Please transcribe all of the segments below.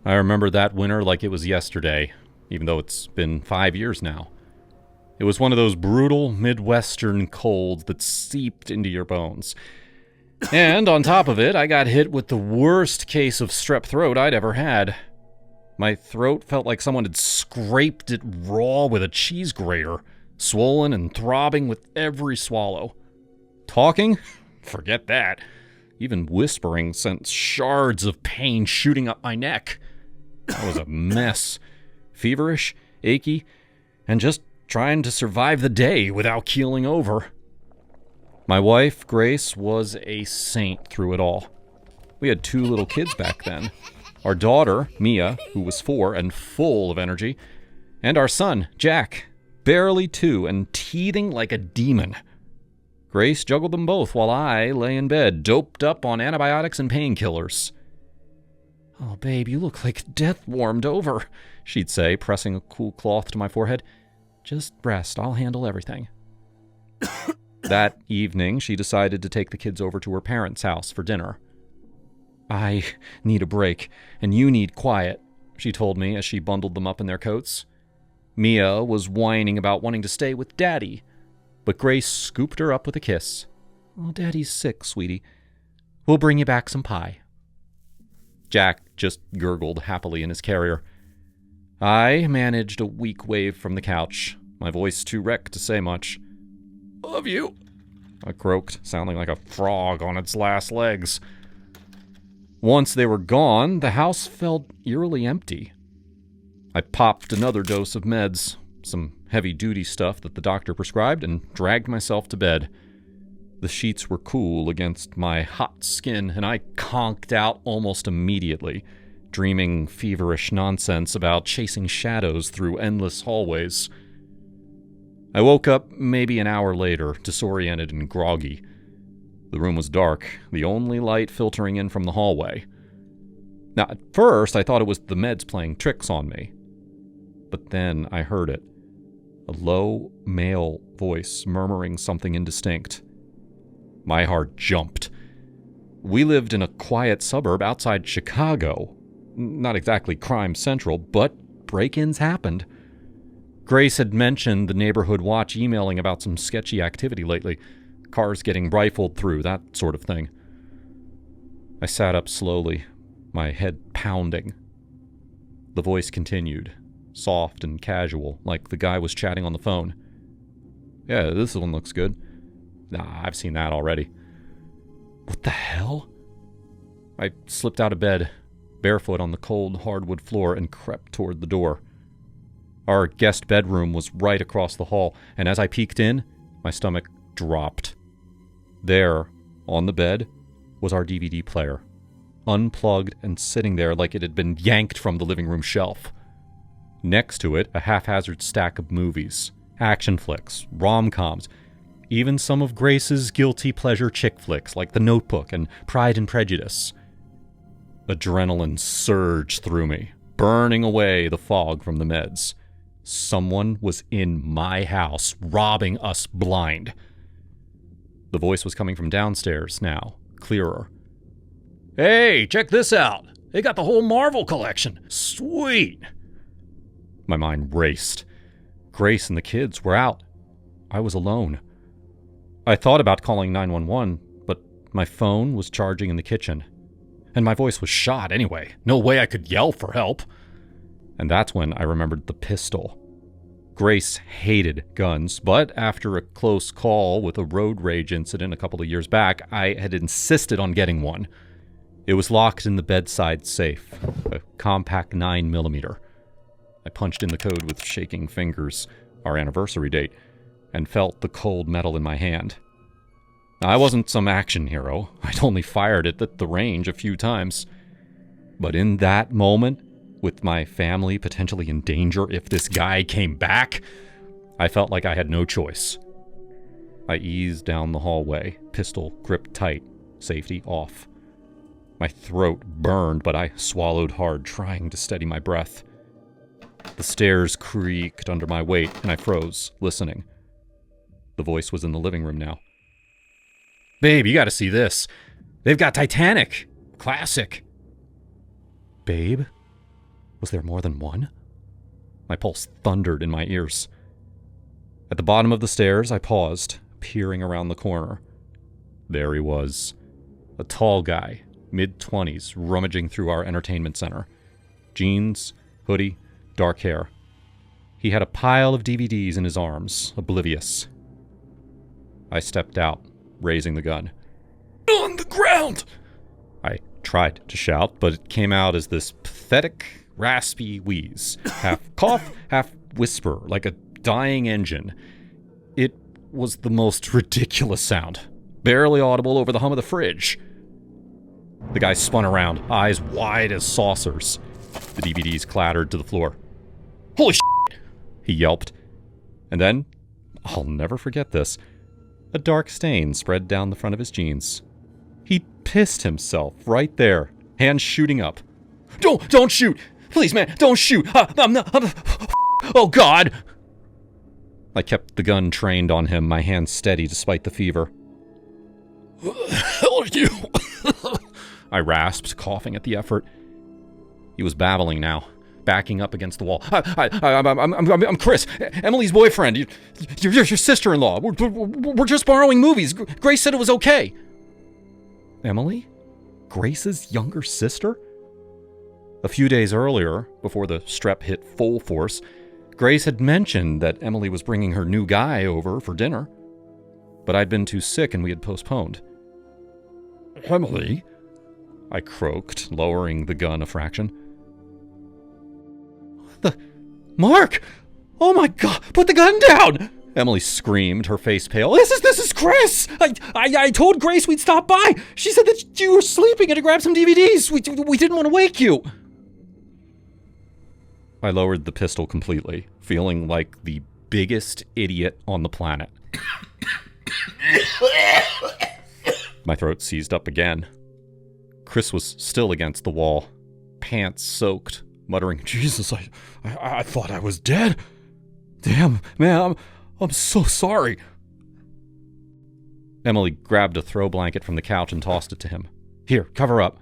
I remember that winter like it was yesterday, even though it's been 5 years now. It was one of those brutal Midwestern colds that seeped into your bones. And on top of it, I got hit with the worst case of strep throat I'd ever had. My throat felt like someone had scraped it raw with a cheese grater, swollen and throbbing with every swallow. Talking? Forget that. Even whispering sent shards of pain shooting up my neck. I was a mess. Feverish, achy, and just trying to survive the day without keeling over. My wife, Grace, was a saint through it all. We had 2 little kids back then. Our daughter, Mia, who was 4 and full of energy, and our son, Jack, barely 2 and teething like a demon. Grace juggled them both while I lay in bed, doped up on antibiotics and painkillers. "Oh, babe, you look like death warmed over," she'd say, pressing a cool cloth to my forehead. "Just rest. I'll handle everything." That evening, she decided to take the kids over to her parents' house for dinner. "I need a break, and you need quiet," she told me as she bundled them up in their coats. Mia was whining about wanting to stay with Daddy, but Grace scooped her up with a kiss. "Oh, Daddy's sick, sweetie. We'll bring you back some pie." Jack just gurgled happily in his carrier. I managed a weak wave from the couch, my voice too wrecked to say much. "Love you," I croaked, sounding like a frog on its last legs. Once they were gone, the house felt eerily empty. I popped another dose of meds, some heavy-duty stuff that the doctor prescribed, and dragged myself to bed. The sheets were cool against my hot skin, and I conked out almost immediately, dreaming feverish nonsense about chasing shadows through endless hallways. I woke up maybe an hour later, disoriented and groggy. The room was dark, the only light filtering in from the hallway. Now, at first, I thought it was the meds playing tricks on me. But then I heard it. A low, male voice murmuring something indistinct. My heart jumped. We lived in a quiet suburb outside Chicago. Not exactly crime central, but break-ins happened. Grace had mentioned the neighborhood watch emailing about some sketchy activity lately. Cars getting rifled through, that sort of thing. I sat up slowly, my head pounding. The voice continued, soft and casual, like the guy was chatting on the phone. "Yeah, this one looks good." "Nah, I've seen that already." What the hell? I slipped out of bed, barefoot on the cold hardwood floor, and crept toward the door. Our guest bedroom was right across the hall, and as I peeked in, my stomach dropped. There, on the bed, was our DVD player, unplugged and sitting there like it had been yanked from the living room shelf. Next to it, a haphazard stack of movies, action flicks, rom-coms, even some of Grace's guilty pleasure chick flicks like The Notebook and Pride and Prejudice. Adrenaline surged through me, burning away the fog from the meds. Someone was in my house, robbing us blind. The voice was coming from downstairs now, clearer. "Hey, check this out. They got the whole Marvel collection. Sweet." My mind raced. Grace and the kids were out. I was alone. I thought about calling 911, but my phone was charging in the kitchen. And my voice was shot anyway. No way I could yell for help. And that's when I remembered the pistol. Grace hated guns, but after a close call with a road rage incident a couple of years back, I had insisted on getting one. It was locked in the bedside safe, a compact 9mm. I punched in the code with shaking fingers, our anniversary date, and felt the cold metal in my hand. I wasn't some action hero. I'd only fired it at the range a few times. But in that moment, with my family potentially in danger if this guy came back, I felt like I had no choice. I eased down the hallway, pistol gripped tight, safety off. My throat burned, but I swallowed hard, trying to steady my breath. The stairs creaked under my weight, and I froze, listening. The voice was in the living room now. "Babe, you gotta see this. They've got Titanic. Classic." "Babe?" Was there more than one? My pulse thundered in my ears. At the bottom of the stairs, I paused, peering around the corner. There he was. A tall guy, mid-20s, rummaging through our entertainment center. Jeans, hoodie, dark hair. He had a pile of DVDs in his arms, oblivious. I stepped out, raising the gun. On the ground! I tried to shout, but it came out as this pathetic, raspy wheeze. Half cough, half whisper, like a dying engine. It was the most ridiculous sound, barely audible over the hum of the fridge. The guy spun around, eyes wide as saucers. The DVDs clattered to the floor. Holy shit! He yelped. And then, I'll never forget this, a dark stain spread down the front of his jeans. He pissed himself right there, hands shooting up. Don't shoot! Please, man, don't shoot! Oh, God! I kept the gun trained on him, my hands steady despite the fever. Who the hell are you? I rasped, coughing at the effort. He was babbling now, backing up against the wall. I'm Chris, Emily's boyfriend. You're your sister-in-law. We're just borrowing movies. Grace said it was okay. Emily? Grace's younger sister? A few days earlier, before the strep hit full force, Grace had mentioned that Emily was bringing her new guy over for dinner. But I'd been too sick and we had postponed. Emily? I croaked, lowering the gun a fraction. Mark! Oh my God! Put the gun down! Emily screamed, her face pale. This is Chris! I told Grace we'd stop by! She said that you were sleeping and to grab some DVDs! We didn't want to wake you! I lowered the pistol completely, feeling like the biggest idiot on the planet. My throat seized up again. Chris was still against the wall, pants soaked, muttering, Jesus, I thought I was dead. Damn, man, I'm so sorry. Emily grabbed a throw blanket from the couch and tossed it to him. Here, cover up.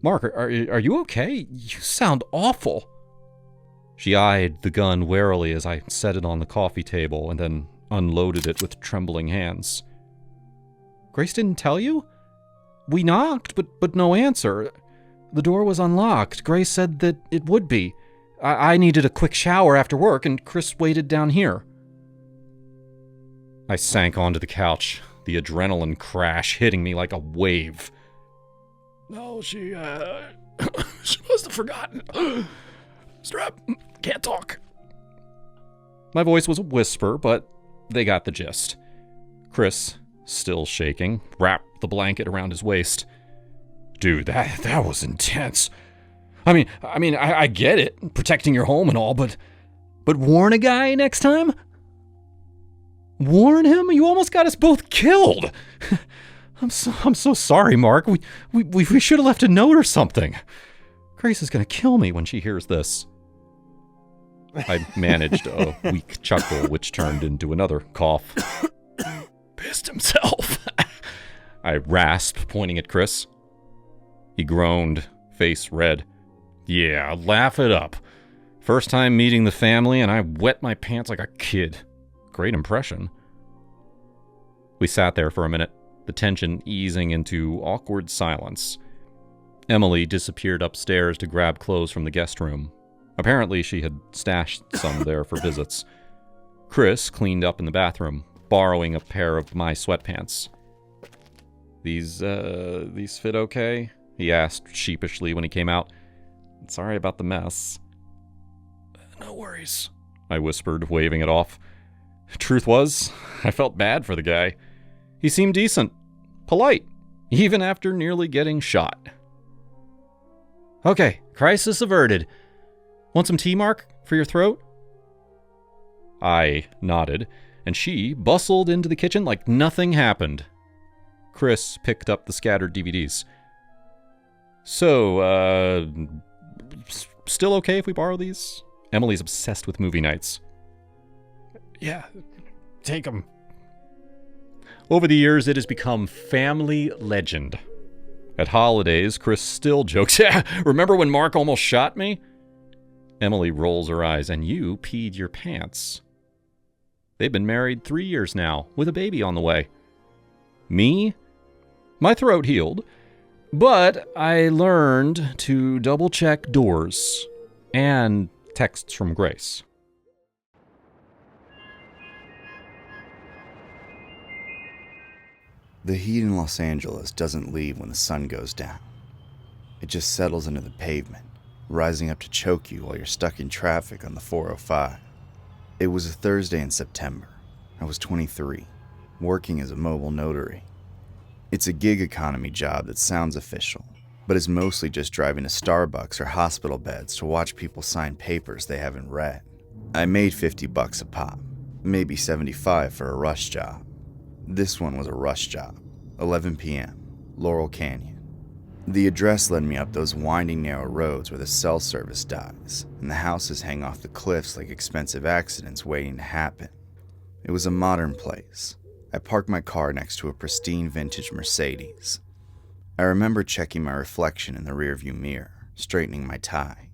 Mark, are you okay? You sound awful. She eyed the gun warily as I set it on the coffee table and then unloaded it with trembling hands. Grace didn't tell you? We knocked, but no answer. The door was unlocked. Grace said that it would be. I needed a quick shower after work, and Chris waited down here. I sank onto the couch, the adrenaline crash hitting me like a wave. No, she must have forgotten. Strep, can't talk. My voice was a whisper, but they got the gist. Chris, still shaking, wrapped the blanket around his waist. Dude, that was intense. I mean, I get it, protecting your home and all, but warn a guy next time? Warn him? You almost got us both killed. I'm so sorry, Mark. We should have left a note or something. Grace is gonna kill me when she hears this. I managed a weak chuckle, which turned into another cough. Pissed himself. I rasped, pointing at Chris. He groaned, face red. Yeah, laugh it up. First time meeting the family, and I wet my pants like a kid. Great impression. We sat there for a minute, the tension easing into awkward silence. Emily disappeared upstairs to grab clothes from the guest room. Apparently, she had stashed some there for visits. Chris cleaned up in the bathroom, borrowing a pair of my sweatpants. These fit okay? He asked sheepishly when he came out. Sorry about the mess. No worries, I whispered, waving it off. Truth was, I felt bad for the guy. He seemed decent, polite, even after nearly getting shot. Okay, crisis averted. Want some tea, Mark, for your throat? I nodded, and she bustled into the kitchen like nothing happened. Chris picked up the scattered DVDs. So, still okay if we borrow these? Emily's obsessed with movie nights. Yeah, take them. Over the years, it has become family legend. At holidays, Chris still jokes, yeah, remember when Mark almost shot me? Emily rolls her eyes. And you peed your pants. They've been married 3 years now, with a baby on the way. Me? My throat healed, but I learned to double-check doors and texts from Grace. The heat in Los Angeles doesn't leave when the sun goes down. It just settles into the pavement, rising up to choke you while you're stuck in traffic on the 405. It was a Thursday in September. I was 23, working as a mobile notary. It's a gig economy job that sounds official, but is mostly just driving to Starbucks or hospital beds to watch people sign papers they haven't read. I made $50 a pop, maybe $75 for a rush job. This one was a rush job, 11 p.m., Laurel Canyon. The address led me up those winding narrow roads where the cell service dies, and the houses hang off the cliffs like expensive accidents waiting to happen. It was a modern place. I parked my car next to a pristine vintage Mercedes. I remember checking my reflection in the rearview mirror, straightening my tie.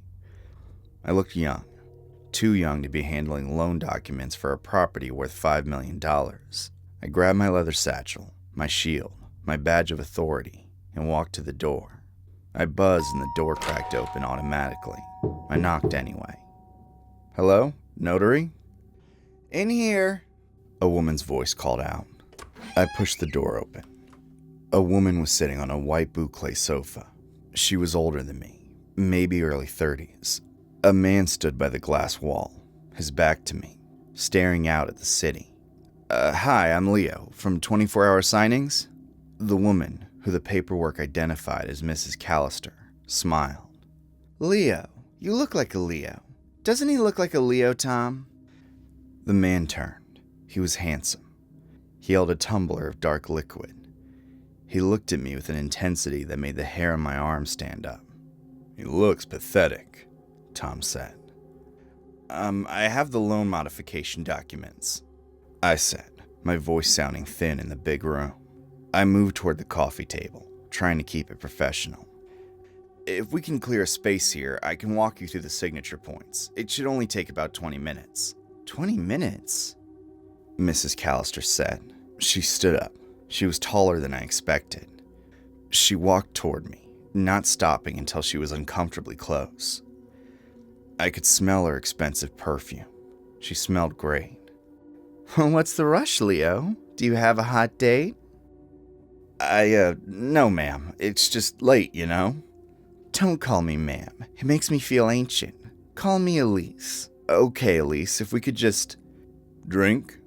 I looked young, too young to be handling loan documents for a property worth $5 million. I grabbed my leather satchel, my shield, my badge of authority, and walked to the door. I buzzed and the door cracked open automatically. I knocked anyway. "Hello? Notary?" "In here," a woman's voice called out. I pushed the door open. A woman was sitting on a white boucle sofa. She was older than me, maybe early 30s. A man stood by the glass wall, his back to me, staring out at the city. Hi, I'm Leo, from 24 Hour Signings." The woman, who the paperwork identified as Mrs. Callister, smiled. "Leo, you look like a Leo. Doesn't he look like a Leo, Tom?" The man turned. He was handsome. He held a tumbler of dark liquid. He looked at me with an intensity that made the hair on my arm stand up. "He looks pathetic," Tom said. I have the loan modification documents," I said, my voice sounding thin in the big room. I moved toward the coffee table, trying to keep it professional. "If we can clear a space here, I can walk you through the signature points. It should only take about 20 minutes. 20 minutes? Mrs. Callister said. She stood up. She was taller than I expected. She walked toward me, not stopping until she was uncomfortably close. I could smell her expensive perfume. She smelled great. "What's the rush, Leo? Do you have a hot date?" No, ma'am. It's just late, you know?" "Don't call me ma'am. It makes me feel ancient. Call me Elise." "Okay, Elise, if we could just..." "Drink?"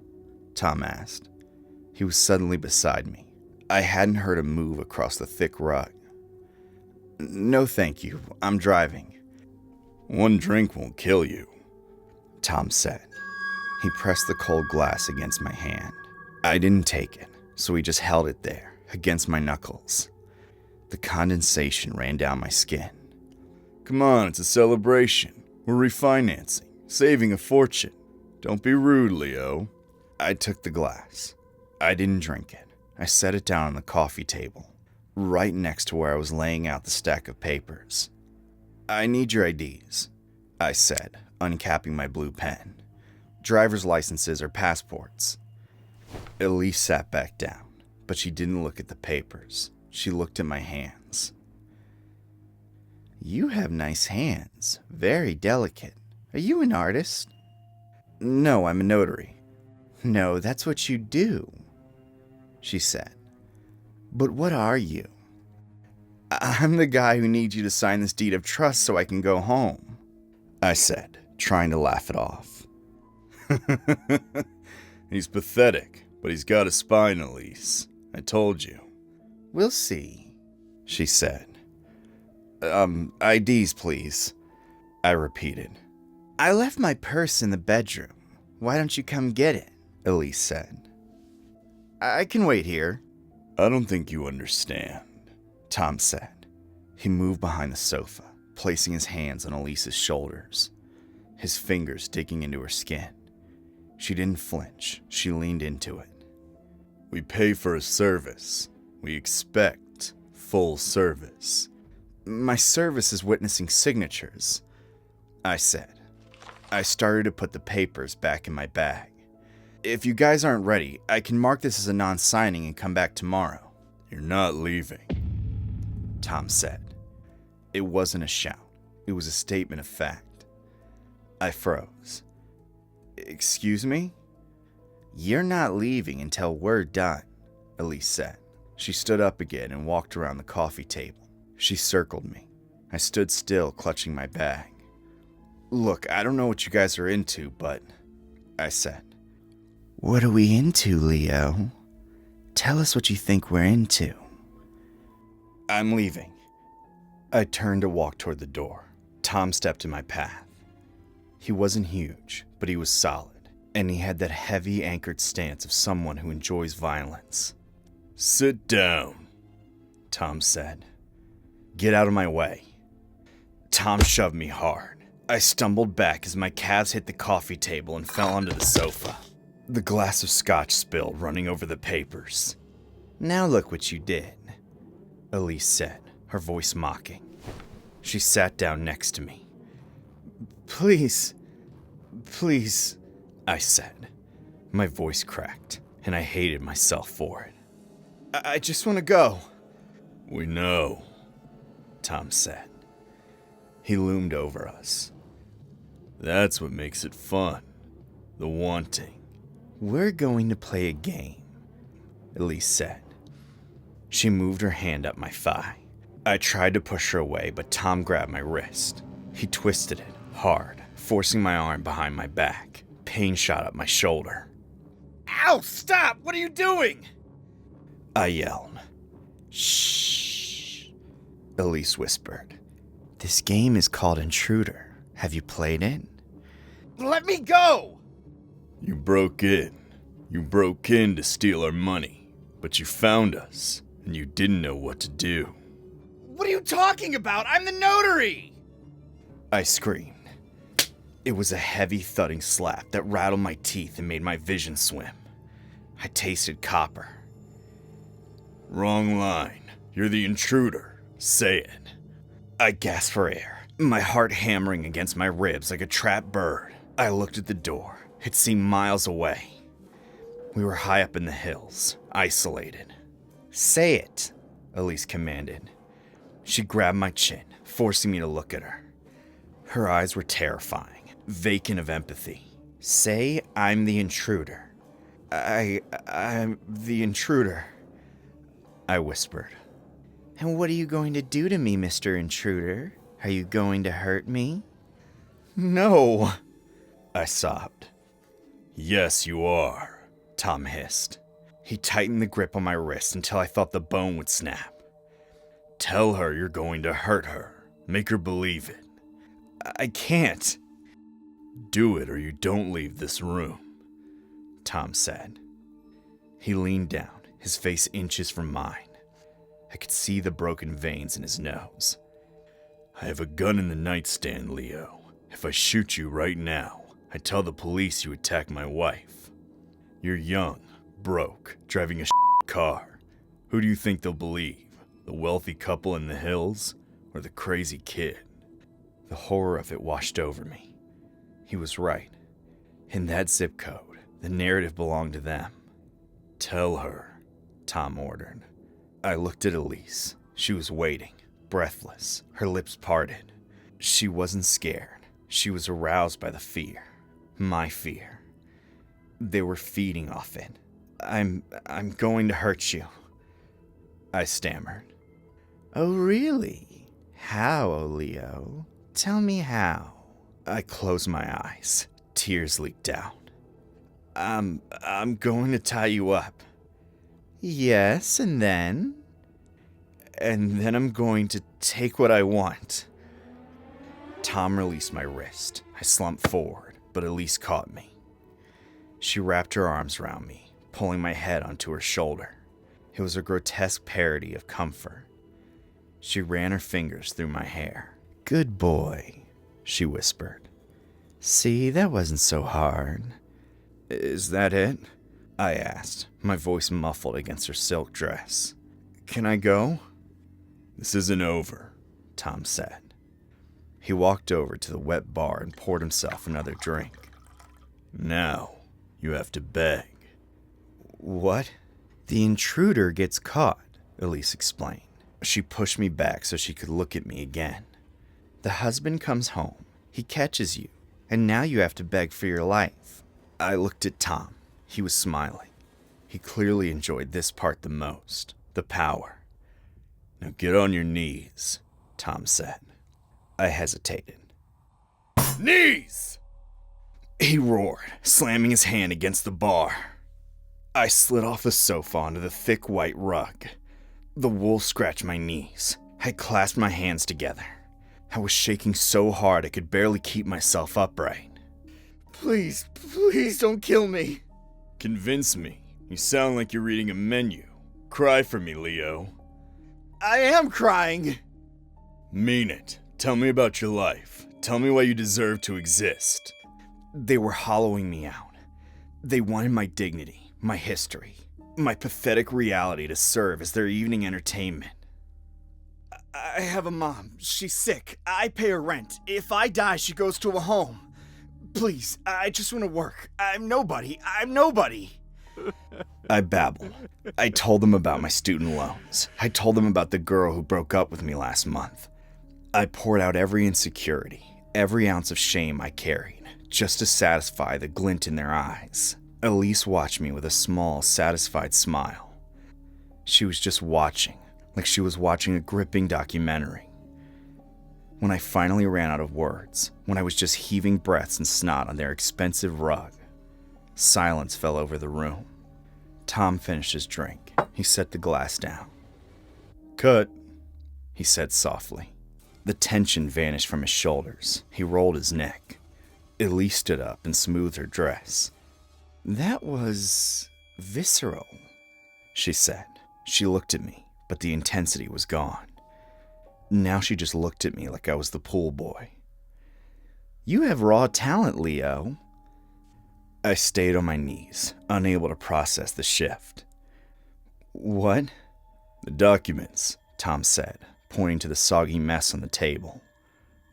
Tom asked. He was suddenly beside me. I hadn't heard him move across the thick rug. "No, thank you. I'm driving." "One drink won't kill you," Tom said. He pressed the cold glass against my hand. I didn't take it, so he just held it there, against my knuckles. The condensation ran down my skin. "Come on, it's a celebration. We're refinancing, saving a fortune. Don't be rude, Leo." I took the glass. I didn't drink it. I set it down on the coffee table, right next to where I was laying out the stack of papers. "I need your IDs," I said, uncapping my blue pen. "Driver's licenses or passports." Elise sat back down, but she didn't look at the papers. She looked at my hands. "You have nice hands. Very delicate. Are you an artist?" "No, I'm a notary." "No, that's what you do," she said. "But what are you?" "I'm the guy who needs you to sign this deed of trust so I can go home," I said, trying to laugh it off. "He's pathetic, but he's got a spine, Elise. I told you." "We'll see," she said. IDs, please," I repeated. "I left my purse in the bedroom. Why don't you come get it?" Elise said. "I can wait here." "I don't think you understand," Tom said. He moved behind the sofa, placing his hands on Elise's shoulders, his fingers digging into her skin. She didn't flinch. She leaned into it. "We pay for a service. We expect full service." "My service is witnessing signatures." I said. I started to put the papers back in my bag. If you guys aren't ready, I can mark this as a non-signing and come back tomorrow. You're not leaving, Tom said. It wasn't a shout. It was a statement of fact. I froze. Excuse me? You're not leaving until we're done, Elise said. She stood up again and walked around the coffee table. She circled me. I stood still, clutching my bag. Look, I don't know what you guys are into, but... I said. What are we into, Leo? Tell us what you think we're into. I'm leaving. I turned to walk toward the door. Tom stepped in my path. He wasn't huge, but he was solid, and he had that heavy anchored stance of someone who enjoys violence. Sit down, Tom said. Get out of my way. Tom shoved me hard. I stumbled back as my calves hit the coffee table and fell onto the sofa. The glass of scotch spilled, running over the papers. Now look what you did, Elise said, her voice mocking. She sat down next to me. Please, I said. My voice cracked, and I hated myself for it. I just want to go. We know, Tom said. He loomed over us. That's what makes it fun. The wanting. We're going to play a game, Elise said. She moved her hand up my thigh. I tried to push her away, but Tom grabbed my wrist. He twisted it hard, forcing my arm behind my back. Pain shot up my shoulder. Ow, stop! What are you doing? I yelled. Shh, Elise whispered. This game is called Intruder. Have you played it? Let me go! You broke in. You broke in to steal our money, but you found us, and you didn't know what to do. What are you talking about? I'm the notary! I screamed. It was a heavy thudding slap that rattled my teeth and made my vision swim. I tasted copper. Wrong line. You're the intruder. Say it. I gasped for air, my heart hammering against my ribs like a trapped bird. I looked at the door. It seemed miles away. We were high up in the hills, isolated. Say it, Elise commanded. She grabbed my chin, forcing me to look at her. Her eyes were terrifying, vacant of empathy. Say I'm the intruder. I'm the intruder, I whispered. And what are you going to do to me, Mr. Intruder? Are you going to hurt me? No, I sobbed. Yes, you are, Tom hissed. He tightened the grip on my wrist until I thought the bone would snap. Tell her you're going to hurt her. Make her believe it. I can't. Do it or you don't leave this room, Tom said. He leaned down, his face inches from mine. I could see the broken veins in his nose. I have a gun in the nightstand, Leo. If I shoot you right now, I tell the police you attacked my wife. You're young, broke, driving a car. Who do you think they'll believe? The wealthy couple in the hills or the crazy kid? The horror of it washed over me. He was right. In that zip code, the narrative belonged to them. Tell her, Tom ordered. I looked at Elise. She was waiting, breathless, her lips parted. She wasn't scared. She was aroused by the fear. My fear. They were feeding off it. I'm going to hurt you, I stammered. Oh, really? How, Leo? Tell me how. I closed my eyes. Tears leaked down. I'm going to tie you up. Yes, and then? And then I'm going to take what I want. Tom released my wrist. I slumped forward, but Elise caught me. She wrapped her arms around me, pulling my head onto her shoulder. It was a grotesque parody of comfort. She ran her fingers through my hair. Good boy, she whispered. See, that wasn't so hard. Is that it? I asked, my voice muffled against her silk dress. Can I go? This isn't over, Tom said. He walked over to the wet bar and poured himself another drink. "Now, you have to beg." "What?" "The intruder gets caught," Elise explained. She pushed me back so she could look at me again. "The husband comes home, he catches you, and now you have to beg for your life." I looked at Tom. He was smiling. He clearly enjoyed this part the most, the power. "Now get on your knees," Tom said. I hesitated. "Knees!" he roared, slamming his hand against the bar. I slid off the sofa onto the thick white rug. The wool scratched my knees. I clasped my hands together. I was shaking so hard I could barely keep myself upright. "Please, please don't kill me." "Convince me. You sound like you're reading a menu. Cry for me, Leo." "I am crying." "Mean it. Tell me about your life. Tell me why you deserve to exist." They were hollowing me out. They wanted my dignity, my history, my pathetic reality to serve as their evening entertainment. "I have a mom. She's sick. I pay her rent. If I die, she goes to a home. Please, I just want to work. I'm nobody. I babbled. I told them about my student loans. I told them about the girl who broke up with me last month. I poured out every insecurity, every ounce of shame I carried, just to satisfy the glint in their eyes. Elise watched me with a small, satisfied smile. She was just watching, like she was watching a gripping documentary. When I finally ran out of words, when I was just heaving breaths and snot on their expensive rug, silence fell over the room. Tom finished his drink. He set the glass down. "Cut," he said softly. The tension vanished from his shoulders. He rolled his neck. Elise stood up and smoothed her dress. "That was visceral," she said. She looked at me, but the intensity was gone. Now she just looked at me like I was the pool boy. "You have raw talent, Leo." I stayed on my knees, unable to process the shift. "What?" "The documents," Tom said, pointing to the soggy mess on the table.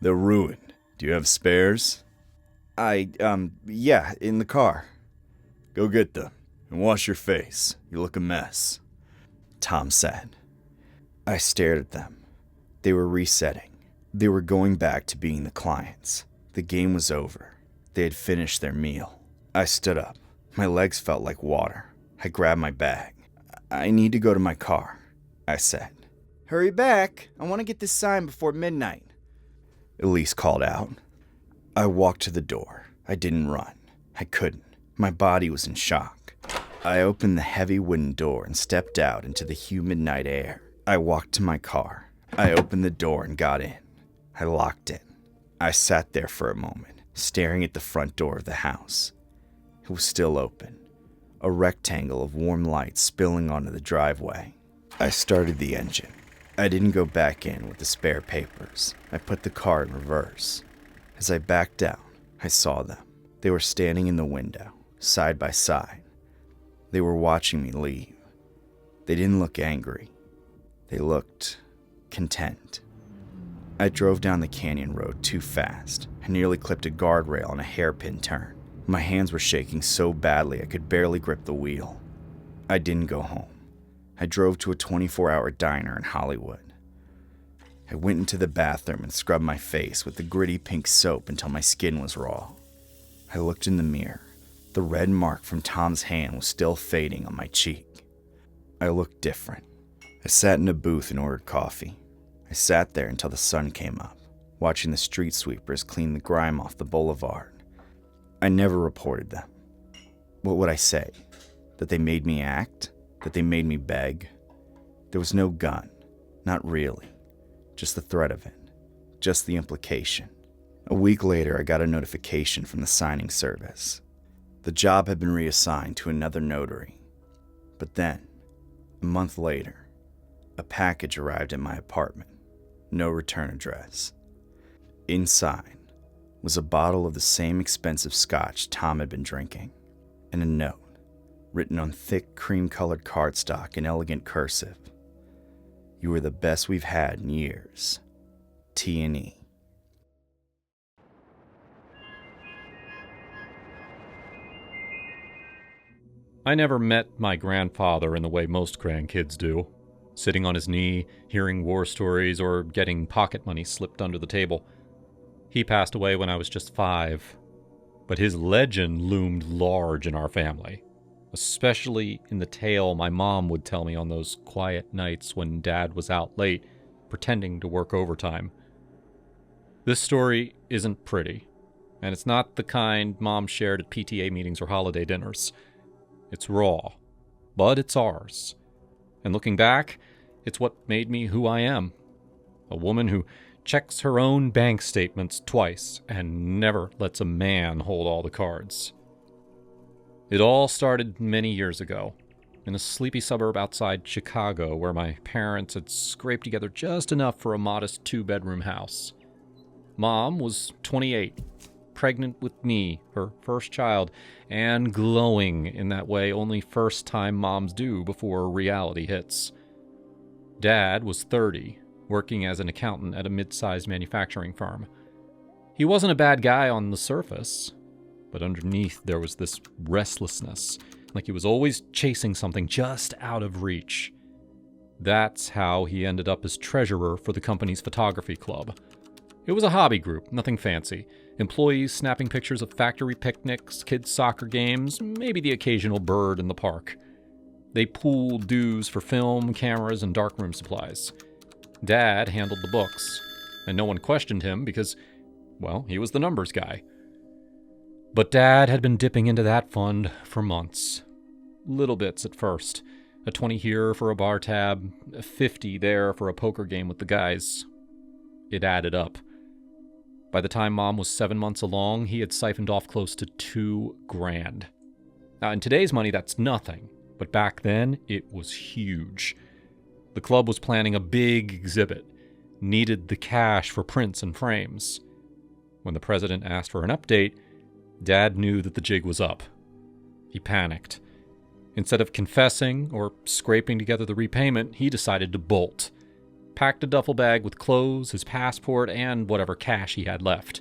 "They're ruined. Do you have spares?" Yeah, in the car." "Go get them, and wash your face. You look a mess," Tom said. I stared at them. They were resetting. They were going back to being the clients. The game was over. They had finished their meal. I stood up. My legs felt like water. I grabbed my bag. "I need to go to my car," I said. "Hurry back. I want to get this signed before midnight," Elise called out. I walked to the door. I didn't run. I couldn't. My body was in shock. I opened the heavy wooden door and stepped out into the humid night air. I walked to my car. I opened the door and got in. I locked it. I sat there for a moment, staring at the front door of the house. It was still open, a rectangle of warm light spilling onto the driveway. I started the engine. I didn't go back in with the spare papers. I put the car in reverse. As I backed down, I saw them. They were standing in the window, side by side. They were watching me leave. They didn't look angry. They looked content. I drove down the canyon road too fast. I nearly clipped a guardrail on a hairpin turn. My hands were shaking so badly I could barely grip the wheel. I didn't go home. I drove to a 24-hour diner in Hollywood. I went into the bathroom and scrubbed my face with the gritty pink soap until my skin was raw. I looked in the mirror. The red mark from Tom's hand was still fading on my cheek. I looked different. I sat in a booth and ordered coffee. I sat there until the sun came up, watching the street sweepers clean the grime off the boulevard. I never reported them. What would I say? That they made me act? That they made me beg? There was no gun. Not really. Just the threat of it. Just the implication. A week later, I got a notification from the signing service. The job had been reassigned to another notary. But then, a month later, a package arrived at my apartment. No return address. Inside was a bottle of the same expensive scotch Tom had been drinking, and a note, written on thick cream-colored cardstock in elegant cursive. "You are the best we've had in years. T&E." I never met my grandfather in the way most grandkids do, sitting on his knee, hearing war stories, or getting pocket money slipped under the table. He passed away when I was just 5, but his legend loomed large in our family, especially in the tale my mom would tell me on those quiet nights when Dad was out late, pretending to work overtime. This story isn't pretty, and it's not the kind Mom shared at PTA meetings or holiday dinners. It's raw, but it's ours. And looking back, it's what made me who I am. A woman who checks her own bank statements twice and never lets a man hold all the cards. It all started many years ago, in a sleepy suburb outside Chicago where my parents had scraped together just enough for a modest 2-bedroom house. Mom was 28, pregnant with me, her first child, and glowing in that way only first-time moms do before reality hits. Dad was 30, working as an accountant at a mid-sized manufacturing firm. He wasn't a bad guy on the surface, but underneath there was this restlessness, like he was always chasing something just out of reach. That's how he ended up as treasurer for the company's photography club. It was a hobby group, nothing fancy. Employees snapping pictures of factory picnics, kids' soccer games, maybe the occasional bird in the park. They pooled dues for film, cameras, and darkroom supplies. Dad handled the books, and no one questioned him because, well, he was the numbers guy. But Dad had been dipping into that fund for months. Little bits at first. A 20 here for a bar tab, a 50 there for a poker game with the guys. It added up. By the time Mom was 7 months along, he had siphoned off close to $2,000. Now, in today's money, that's nothing. But back then, it was huge. The club was planning a big exhibit, needed the cash for prints and frames. When the president asked for an update, Dad knew that the jig was up. He panicked. Instead of confessing or scraping together the repayment, he decided to bolt. Packed a duffel bag with clothes, his passport, and whatever cash he had left.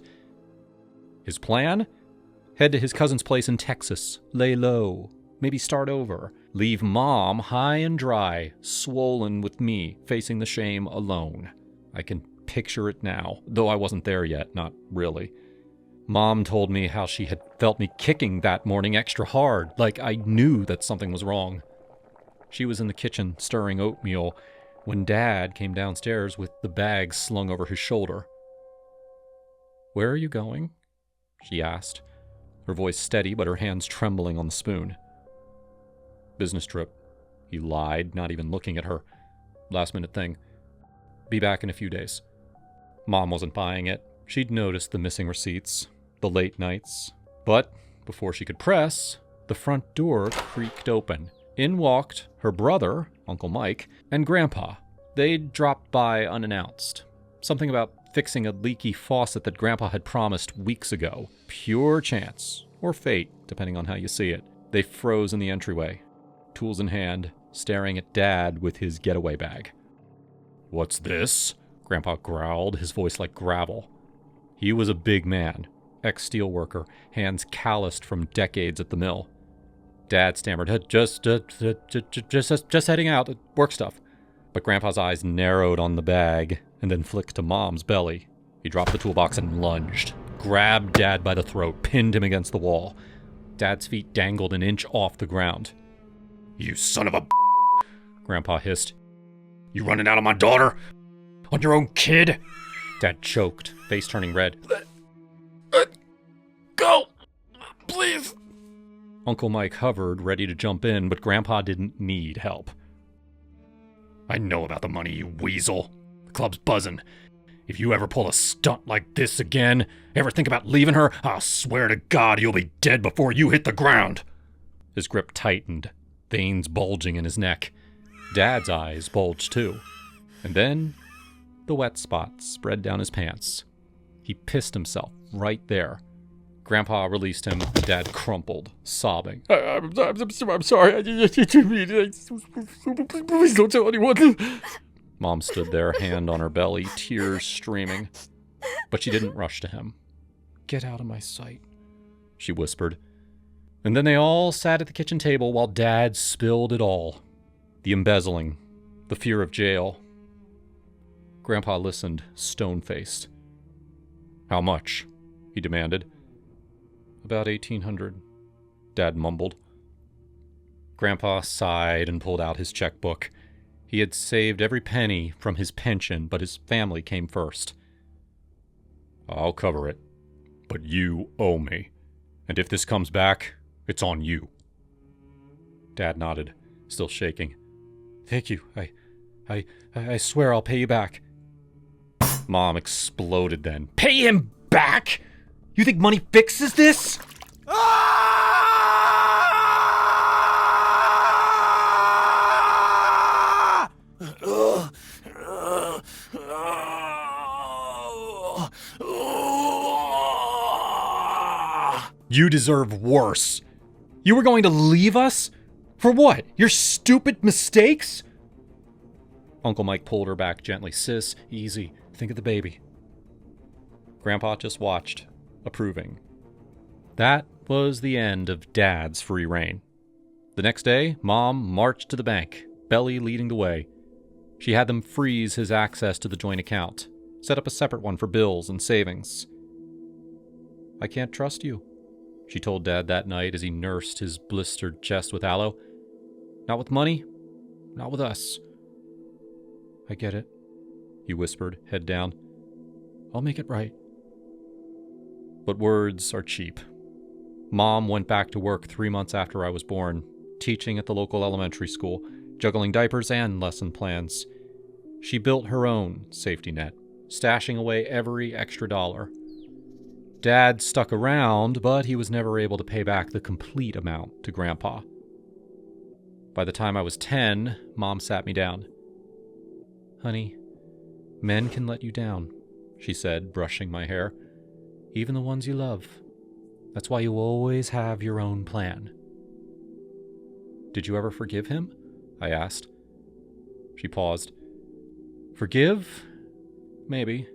His plan? Head to his cousin's place in Texas, lay low, maybe start over, leave Mom high and dry, swollen with me, facing the shame alone. I can picture it now, though I wasn't there yet, not really. Mom told me how she had felt me kicking that morning extra hard, like I knew that something was wrong. She was in the kitchen stirring oatmeal when Dad came downstairs with the bag slung over his shoulder. "Where are you going?" she asked, her voice steady but her hands trembling on the spoon. "Business trip," he lied, not even looking at her. "Last minute thing. Be back in a few days." Mom wasn't buying it. She'd noticed the missing receipts, the late nights. But before she could press, the front door creaked open. In walked her brother, Uncle Mike, and Grandpa. They'd dropped by unannounced. Something about fixing a leaky faucet that Grandpa had promised weeks ago. Pure chance, or fate, depending on how you see it. They froze in the entryway, tools in hand, staring at Dad with his getaway bag. "What's this?" Grandpa growled, his voice like gravel. He was a big man, ex-steel worker, hands calloused from decades at the mill. Dad stammered, just heading out, work stuff." But Grandpa's eyes narrowed on the bag and then flicked to Mom's belly. He dropped the toolbox and lunged, grabbed Dad by the throat, pinned him against the wall. Dad's feet dangled an inch off the ground. "You son of a Grandpa hissed. "You running out on my daughter? On your own kid?" Dad choked, face turning red. Let go, please." Uncle Mike hovered, ready to jump in, but Grandpa didn't need help. "I know about the money, you weasel. The club's buzzing. If you ever pull a stunt like this again, ever think about leaving her, I'll swear to God you'll be dead before you hit the ground." His grip tightened, veins bulging in his neck. Dad's eyes bulged too. And then the wet spots spread down his pants. He pissed himself right there. Grandpa released him, and Dad crumpled, sobbing. I'm sorry. I didn't mean it. Please don't tell anyone." Mom stood there, hand on her belly, tears streaming. But she didn't rush to him. "Get out of my sight," she whispered. And then they all sat at the kitchen table while Dad spilled it all. The embezzling, the fear of jail. Grandpa listened, stone-faced. "How much?" he demanded. "About 1,800, Dad mumbled. Grandpa sighed and pulled out his checkbook. He had saved every penny from his pension, but his family came first. "I'll cover it, but you owe me. And if this comes back, it's on you." Dad nodded, still shaking. "Thank you. I swear I'll pay you back." Mom exploded then. "Pay him back? You think money fixes this?" "You deserve worse. You were going to leave us? For what? Your stupid mistakes?" Uncle Mike pulled her back gently. "Sis, easy. Think of the baby." Grandpa just watched, approving. That was the end of Dad's free reign. The next day, Mom marched to the bank, Belly leading the way. She had them freeze his access to the joint account, set up a separate one for bills and savings. "I can't trust you," she told Dad that night as he nursed his blistered chest with aloe. "Not with money, not with us." "I get it," he whispered, head down. "I'll make it right." But words are cheap. Mom went back to work 3 months after I was born, teaching at the local elementary school, juggling diapers and lesson plans. She built her own safety net, stashing away every extra dollar. Dad stuck around, but he was never able to pay back the complete amount to Grandpa. By the time I was 10, Mom sat me down. "Honey, men can let you down," she said, brushing my hair. "Even the ones you love. That's why you always have your own plan." "Did you ever forgive him?" I asked. She paused. "Forgive? Maybe.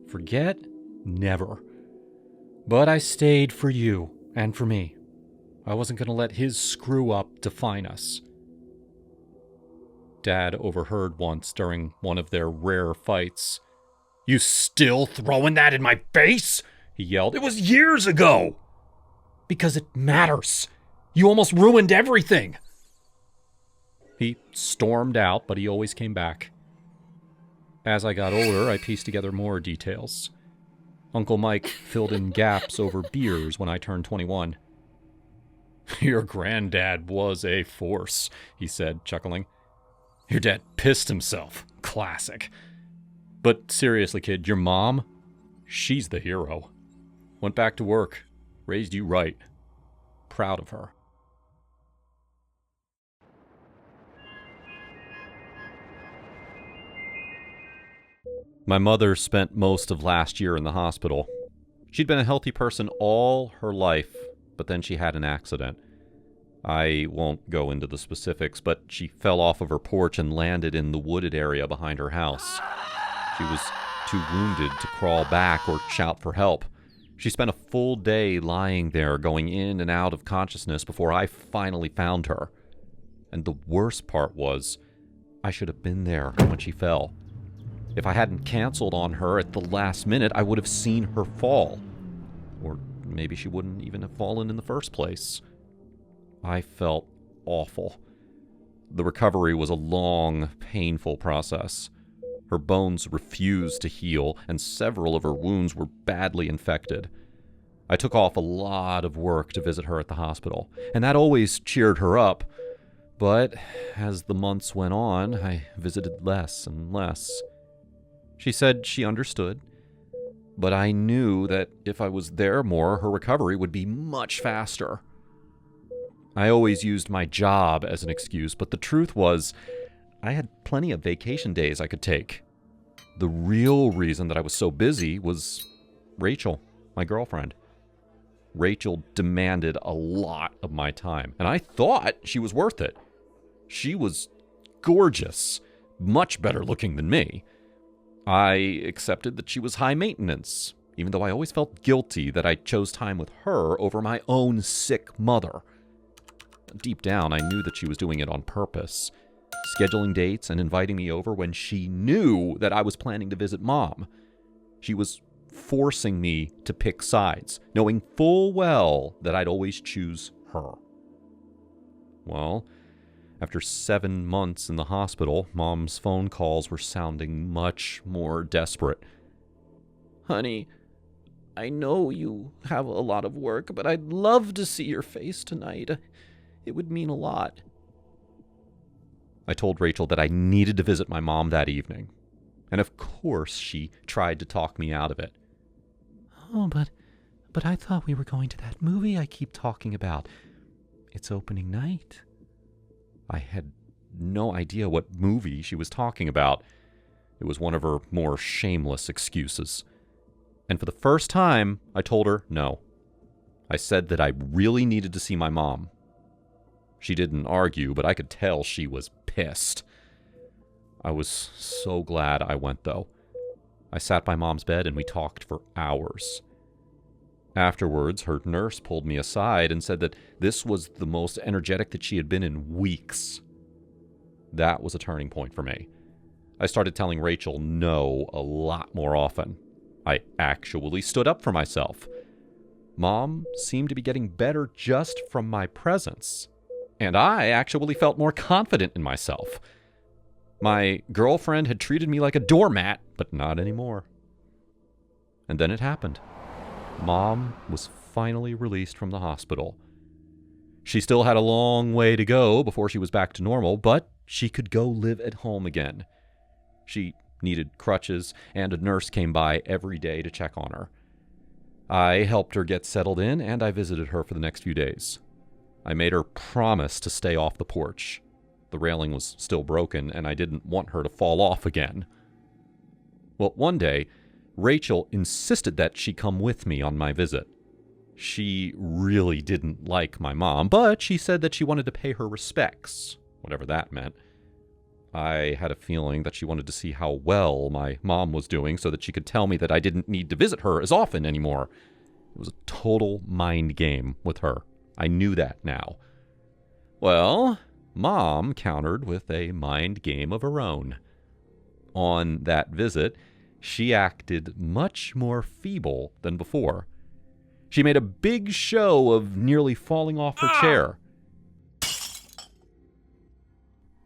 Forget? Never. But I stayed for you and for me. I wasn't going to let his screw-up define us." Dad overheard once during one of their rare fights. "You still throwing that in my face?" he yelled. "It was years ago!" "Because it matters. You almost ruined everything." He stormed out, but he always came back. As I got older, I pieced together more details. Uncle Mike filled in gaps over beers when I turned 21. "Your granddad was a force," he said, chuckling. "Your dad pissed himself. Classic. But seriously, kid, your mom, she's the hero. Went back to work, raised you right. Proud of her." My mother spent most of last year in the hospital. She'd been a healthy person all her life, but then she had an accident. I won't go into the specifics, but she fell off of her porch and landed in the wooded area behind her house. She was too wounded to crawl back or shout for help. She spent a full day lying there, going in and out of consciousness before I finally found her. And the worst part was, I should have been there when she fell. If I hadn't canceled on her at the last minute, I would have seen her fall. Or maybe she wouldn't even have fallen in the first place. I felt awful. The recovery was a long, painful process. Her bones refused to heal, and several of her wounds were badly infected. I took off a lot of work to visit her at the hospital, and that always cheered her up. But as the months went on, I visited less and less. She said she understood, but I knew that if I was there more, her recovery would be much faster. I always used my job as an excuse, but the truth was, I had plenty of vacation days I could take. The real reason that I was so busy was Rachel, my girlfriend. Rachel demanded a lot of my time, and I thought she was worth it. She was gorgeous, much better looking than me. I accepted that she was high maintenance, even though I always felt guilty that I chose time with her over my own sick mother. Deep down, I knew that she was doing it on purpose, scheduling dates and inviting me over when she knew that I was planning to visit Mom. She was forcing me to pick sides, knowing full well that I'd always choose her. Well, after 7 months in the hospital, Mom's phone calls were sounding much more desperate. "Honey, I know you have a lot of work, but I'd love to see your face tonight. It would mean a lot." I told Rachel that I needed to visit my mom that evening, and of course she tried to talk me out of it. "Oh, but I thought we were going to that movie I keep talking about. It's opening night." I had no idea what movie she was talking about. It was one of her more shameless excuses. And for the first time, I told her no. I said that I really needed to see my mom. She didn't argue, but I could tell she was pissed. I was so glad I went, though. I sat by Mom's bed and we talked for hours. Afterwards, her nurse pulled me aside and said that this was the most energetic that she had been in weeks. That was a turning point for me. I started telling Rachel no a lot more often. I actually stood up for myself. Mom seemed to be getting better just from my presence, and I actually felt more confident in myself. My girlfriend had treated me like a doormat, but not anymore. And then it happened. Mom was finally released from the hospital. She still had a long way to go before she was back to normal, but she could go live at home again. She needed crutches, and a nurse came by every day to check on her. I helped her get settled in, and I visited her for the next few days. I made her promise to stay off the porch. The railing was still broken, and I didn't want her to fall off again. Well, one day, Rachel insisted that she come with me on my visit. She really didn't like my mom, but she said that she wanted to pay her respects, whatever that meant. I had a feeling that she wanted to see how well my mom was doing so that she could tell me that I didn't need to visit her as often anymore. It was a total mind game with her. I knew that now. Well, Mom countered with a mind game of her own. On that visit, she acted much more feeble than before. She made a big show of nearly falling off her chair.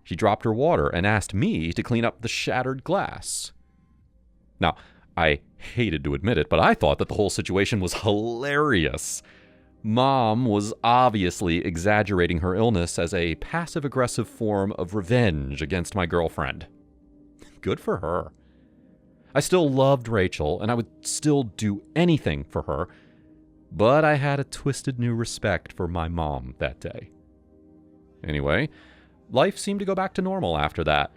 She dropped her water and asked me to clean up the shattered glass. Now, I hated to admit it, but I thought that the whole situation was hilarious. Mom was obviously exaggerating her illness as a passive-aggressive form of revenge against my girlfriend. Good for her. I still loved Rachel, and I would still do anything for her, but I had a twisted new respect for my mom that day. Anyway, life seemed to go back to normal after that.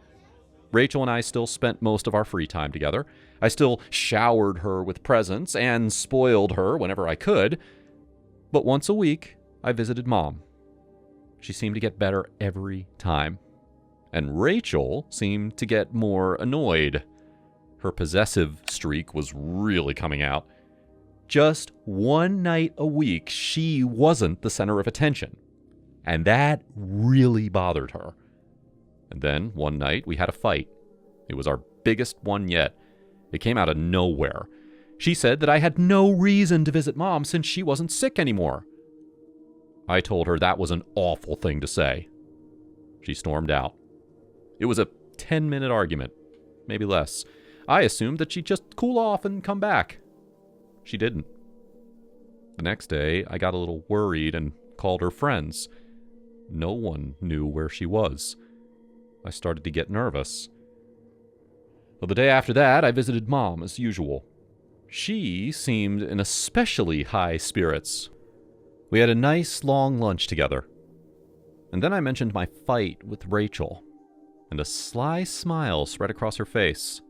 Rachel and I still spent most of our free time together. I still showered her with presents and spoiled her whenever I could. But once a week, I visited Mom. She seemed to get better every time. And Rachel seemed to get more annoyed. Her possessive streak was really coming out. Just one night a week, she wasn't the center of attention. And that really bothered her. And then, one night, we had a fight. It was our biggest one yet. It came out of nowhere. She said that I had no reason to visit Mom since she wasn't sick anymore. I told her that was an awful thing to say. She stormed out. It was a 10-minute argument, maybe less. I assumed that she'd just cool off and come back. She didn't. The next day, I got a little worried and called her friends. No one knew where she was. I started to get nervous. Well, the day after that, I visited Mom as usual. She seemed in especially high spirits. We had a nice long lunch together. And then I mentioned my fight with Rachel, and a sly smile spread across her face.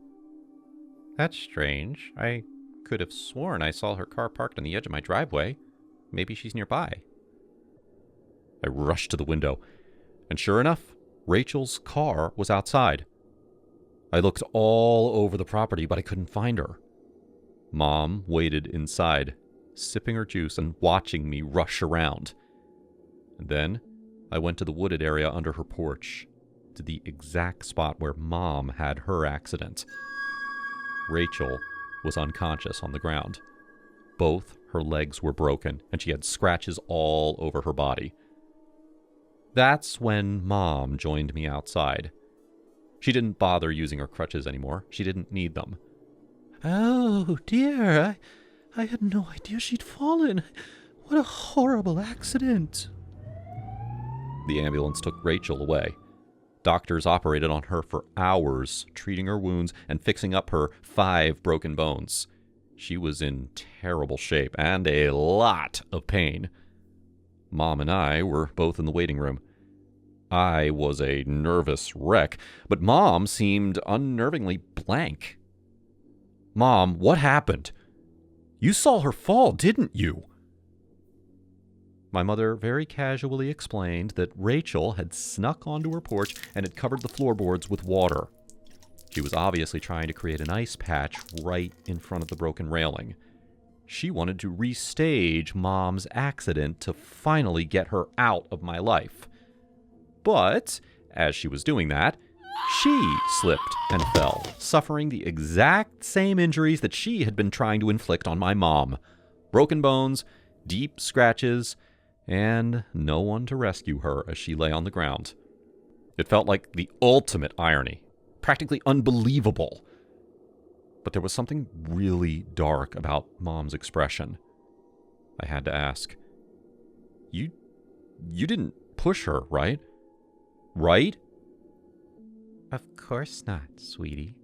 "That's strange. I could have sworn I saw her car parked on the edge of my driveway. Maybe she's nearby." I rushed to the window, and sure enough, Rachel's car was outside. I looked all over the property, but I couldn't find her. Mom waited inside, sipping her juice and watching me rush around. And then I went to the wooded area under her porch, to the exact spot where Mom had her accident. Rachel was unconscious on the ground. Both her legs were broken, and she had scratches all over her body. That's when Mom joined me outside. She didn't bother using her crutches anymore. She didn't need them. "Oh, dear. I had no idea she'd fallen. What a horrible accident." The ambulance took Rachel away. Doctors operated on her for hours, treating her wounds and fixing up her 5 broken bones. She was in terrible shape and a lot of pain. Mom and I were both in the waiting room. I was a nervous wreck, but Mom seemed unnervingly blank. "Mom, what happened? You saw her fall, didn't you?" My mother very casually explained that Rachel had snuck onto her porch and had covered the floorboards with water. She was obviously trying to create an ice patch right in front of the broken railing. She wanted to restage Mom's accident to finally get her out of my life. But, as she was doing that, she slipped and fell, suffering the exact same injuries that she had been trying to inflict on my mom. Broken bones, deep scratches, and no one to rescue her as she lay on the ground. It felt like the ultimate irony, practically unbelievable. But there was something really dark about Mom's expression. I had to ask, You didn't push her, right? Right? "Of course not, sweetie."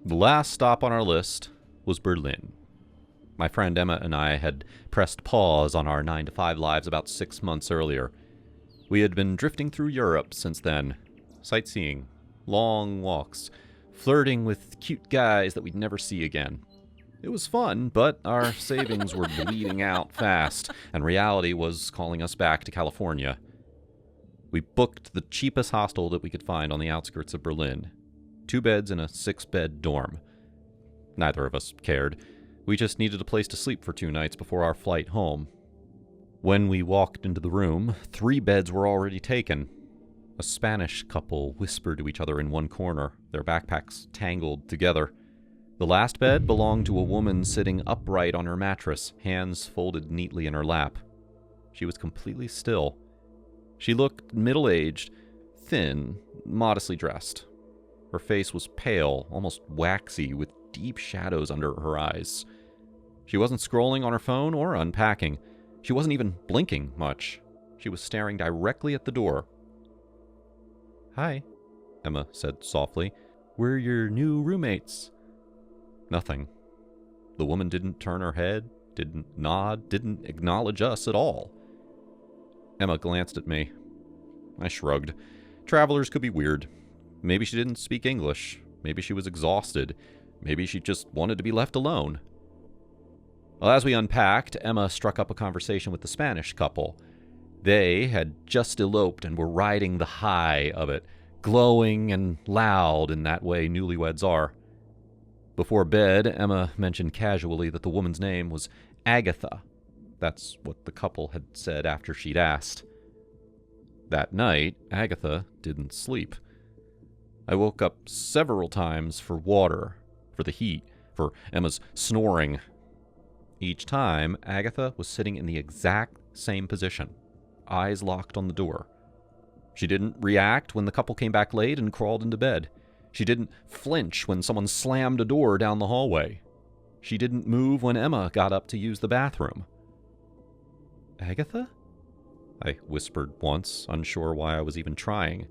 The last stop on our list was Berlin. My friend Emma and I had pressed pause on our 9-to-5 lives about 6 months earlier. We had been drifting through Europe since then, sightseeing, long walks, flirting with cute guys that we'd never see again. It was fun, but our savings were bleeding out fast, and reality was calling us back to California. We booked the cheapest hostel that we could find on the outskirts of Berlin. 2 beds in a 6-bed dorm. Neither of us cared. We just needed a place to sleep for 2 nights before our flight home. When we walked into the room, 3 beds were already taken. A Spanish couple whispered to each other in one corner, their backpacks tangled together. The last bed belonged to a woman sitting upright on her mattress, hands folded neatly in her lap. She was completely still. She looked middle-aged, thin, modestly dressed. Her face was pale, almost waxy, with deep shadows under her eyes. She wasn't scrolling on her phone or unpacking. She wasn't even blinking much. She was staring directly at the door. "Hi," Emma said softly. "We're your new roommates." Nothing. The woman didn't turn her head, didn't nod, didn't acknowledge us at all. Emma glanced at me. I shrugged. Travelers could be weird. Maybe she didn't speak English. Maybe she was exhausted. Maybe she just wanted to be left alone. Well, as we unpacked, Emma struck up a conversation with the Spanish couple. They had just eloped and were riding the high of it, glowing and loud in that way newlyweds are. Before bed, Emma mentioned casually that the woman's name was Agatha. That's what the couple had said after she'd asked. That night, Agatha didn't sleep. I woke up several times for water, for the heat, for Emma's snoring. Each time, Agatha was sitting in the exact same position, eyes locked on the door. She didn't react when the couple came back late and crawled into bed. She didn't flinch when someone slammed a door down the hallway. She didn't move when Emma got up to use the bathroom. "Agatha?" I whispered once, unsure why I was even trying.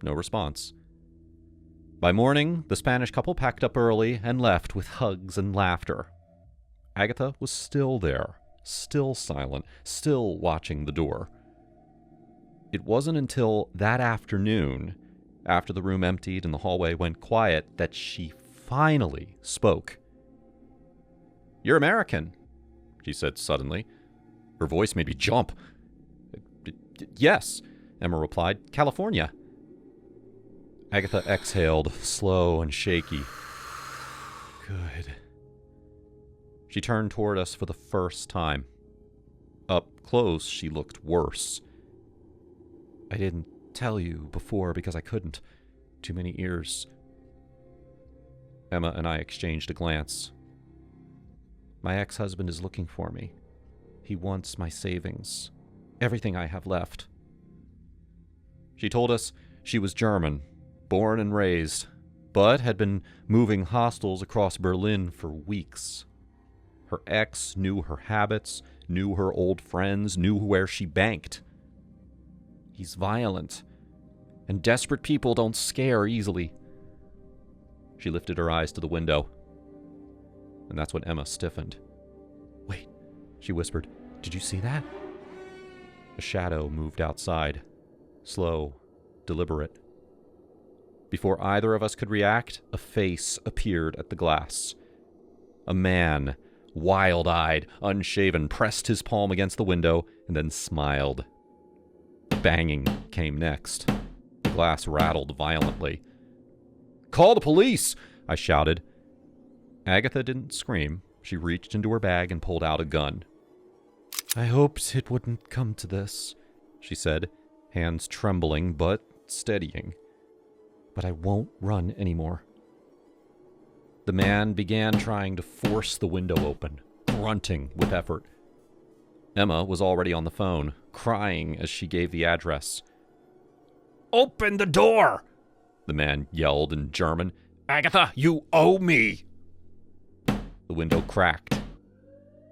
No response. By morning, the Spanish couple packed up early and left with hugs and laughter. Agatha was still there, still silent, still watching the door. It wasn't until that afternoon, after the room emptied and the hallway went quiet, that she finally spoke. "You're American," she said suddenly. Her voice made me jump. "Yes. Emma replied. California. Agatha exhaled, slow and shaky. Good. She turned toward us for the first time. Up close, she looked worse. I didn't tell you before because I couldn't. Too many ears. Emma and I exchanged a glance. My ex-husband is looking for me. He wants my savings. Everything I have left. She told us she was German, born and raised, but had been moving hostels across Berlin for weeks. Her ex knew her habits, knew her old friends, knew where she banked. He's violent, and desperate people don't scare easily. She lifted her eyes to the window, and that's when Emma stiffened. Wait, she whispered. Did you see that? A shadow moved outside, slow, deliberate. Before either of us could react, a face appeared at the glass. A man, wild-eyed, unshaven, pressed his palm against the window and then smiled. Banging came next. The glass rattled violently. Call the police! I shouted. Agatha didn't scream. She reached into her bag and pulled out a gun. I hoped it wouldn't come to this, she said, hands trembling but steadying. But I won't run anymore. The man began trying to force the window open, grunting with effort. Emma was already on the phone, crying as she gave the address. Open the door! The man yelled in German. Agatha, you owe me! The window cracked.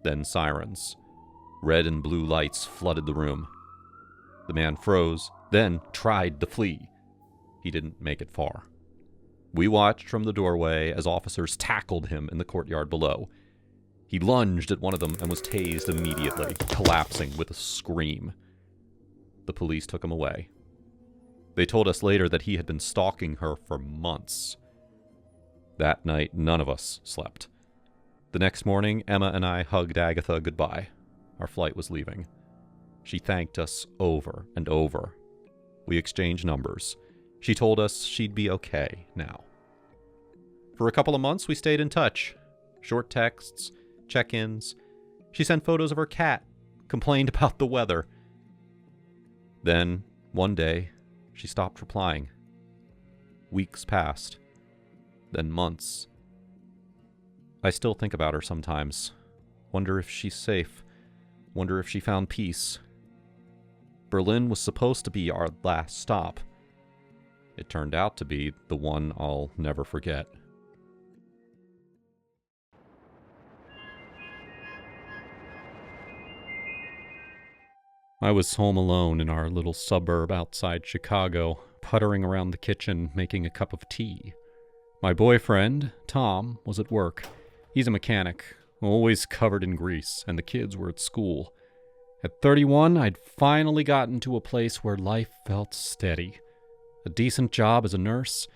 Then sirens. Red and blue lights flooded the room. The man froze, then tried to flee. He didn't make it far. We watched from the doorway as officers tackled him in the courtyard below. He lunged at one of them and was tased immediately, collapsing with a scream. The police took him away. They told us later that he had been stalking her for months. That night, none of us slept. The next morning, Emma and I hugged Agatha goodbye. Our flight was leaving. She thanked us over and over. We exchanged numbers. She told us she'd be okay now. For a couple of months, we stayed in touch. Short texts, check-ins. She sent photos of her cat, complained about the weather. Then, one day, she stopped replying. Weeks passed. Then months. I still think about her sometimes. Wonder if she's safe. Wonder if she found peace. Berlin was supposed to be our last stop. It turned out to be the one I'll never forget. I was home alone in our little suburb outside Chicago, puttering around the kitchen, making a cup of tea. My boyfriend, Tom, was at work. He's a mechanic, always covered in grease, and the kids were at school. At 31, I'd finally gotten to a place where life felt steady. A decent job as a nurse,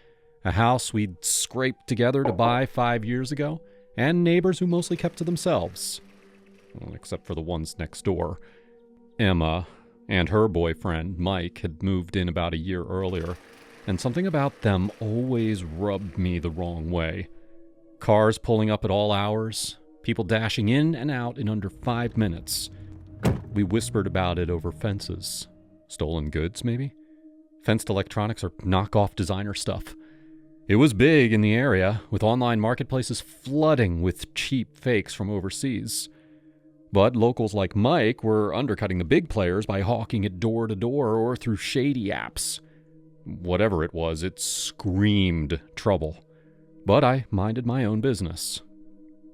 a house we'd scraped together to buy 5 years ago, and neighbors who mostly kept to themselves. Well, except for the ones next door. Emma and her boyfriend, Mike, had moved in about a year earlier, and something about them always rubbed me the wrong way. Cars pulling up at all hours, people dashing in and out in under 5 minutes. We whispered about it over fences. Stolen goods, maybe? Fenced electronics or knockoff designer stuff. It was big in the area, with online marketplaces flooding with cheap fakes from overseas. But locals like Mike were undercutting the big players by hawking it door to door or through shady apps. Whatever it was, it screamed trouble. But I minded my own business.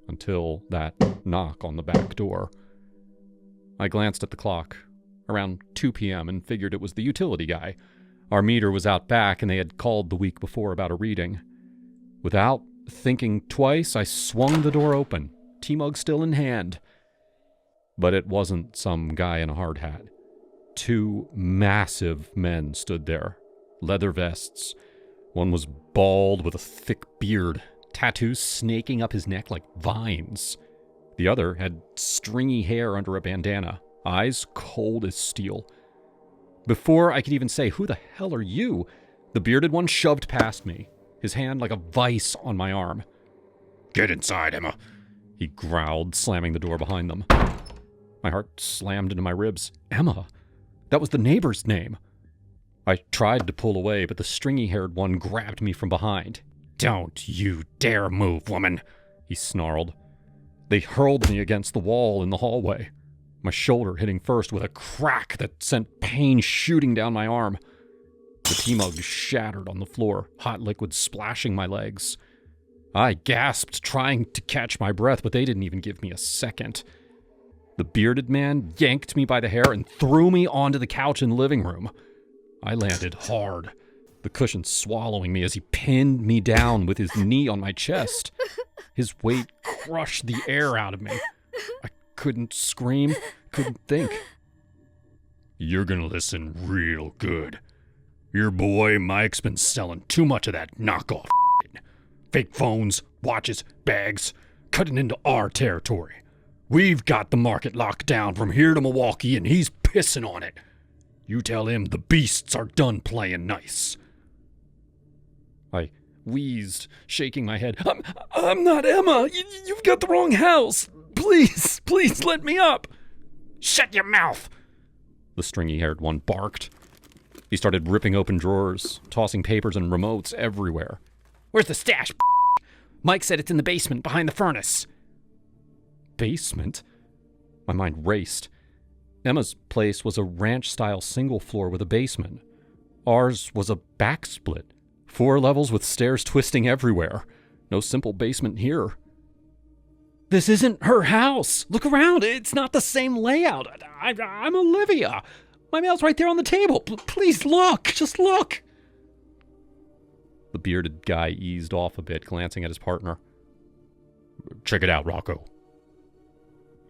Until that knock on the back door. I glanced at the clock, around 2 p.m., and figured it was the utility guy. Our meter was out back, and they had called the week before about a reading. Without thinking twice, I swung the door open, tea mug still in hand. But it wasn't some guy in a hard hat. 2 massive men stood there, leather vests. One was bald with a thick beard, tattoos snaking up his neck like vines. The other had stringy hair under a bandana, eyes cold as steel. Before I could even say, "Who the hell are you?" the bearded one shoved past me, his hand like a vice on my arm. "Get inside, Emma," he growled, slamming the door behind them. My heart slammed into my ribs. Emma? That was the neighbor's name. I tried to pull away, but the stringy-haired one grabbed me from behind. "Don't you dare move, woman," he snarled. They hurled me against the wall in the hallway, my shoulder hitting first with a crack that sent pain shooting down my arm. The T-mug shattered on the floor, hot liquid splashing my legs. I gasped, trying to catch my breath, but they didn't even give me a second. The bearded man yanked me by the hair and threw me onto the couch in the living room. I landed hard, the cushion swallowing me as he pinned me down with his knee on my chest. His weight crushed the air out of me. I couldn't scream, couldn't think. "You're gonna listen real good. Your boy Mike's been selling too much of that knockoff shit. Fake phones, watches, bags, cutting into our territory. We've got the market locked down from here to Milwaukee, and he's pissing on it. You tell him the beasts are done playing nice." I wheezed, shaking my head. I'm not Emma. You've got the wrong house. Please let me up." "Shut your mouth," the stringy-haired one barked. He started ripping open drawers, tossing papers and remotes everywhere. "Where's the stash? Mike said it's in the basement behind the furnace." Basement? My mind raced. Emma's place was a ranch-style single floor with a basement. Ours was a backsplit. 4 levels with stairs twisting everywhere. No simple basement here. "This isn't her house. Look around. It's not the same layout. I'm Olivia. My mail's right there on the table. Please look. Just look." The bearded guy eased off a bit, glancing at his partner. "Check it out, Rocco."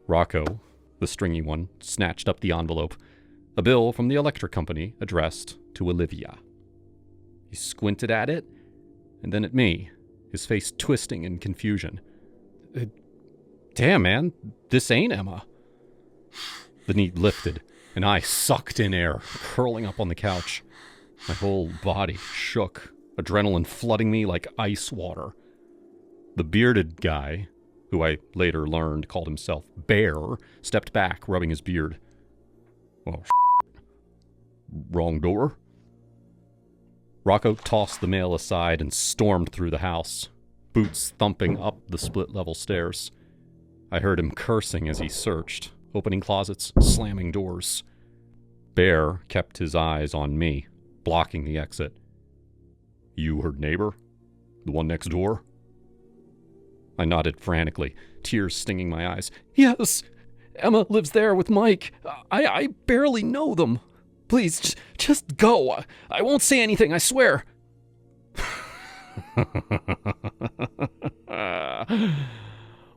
Rocco, the stringy one, snatched up the envelope. A bill from the electric company addressed to Olivia. He squinted at it, and then at me, his face twisting in confusion. "Damn, man, this ain't Emma." The knee lifted, and I sucked in air, curling up on the couch. My whole body shook, adrenaline flooding me like ice water. The bearded guy, who I later learned called himself Bear, stepped back, rubbing his beard. "Well, wrong door?" Rocco tossed the mail aside and stormed through the house, boots thumping up the split-level stairs. I heard him cursing as he searched, opening closets, slamming doors. Bear kept his eyes on me, blocking the exit. "You her neighbor? The one next door?" I nodded frantically, tears stinging my eyes. "Yes, Emma lives there with Mike. I barely know them. Please, just go. I won't say anything, I swear."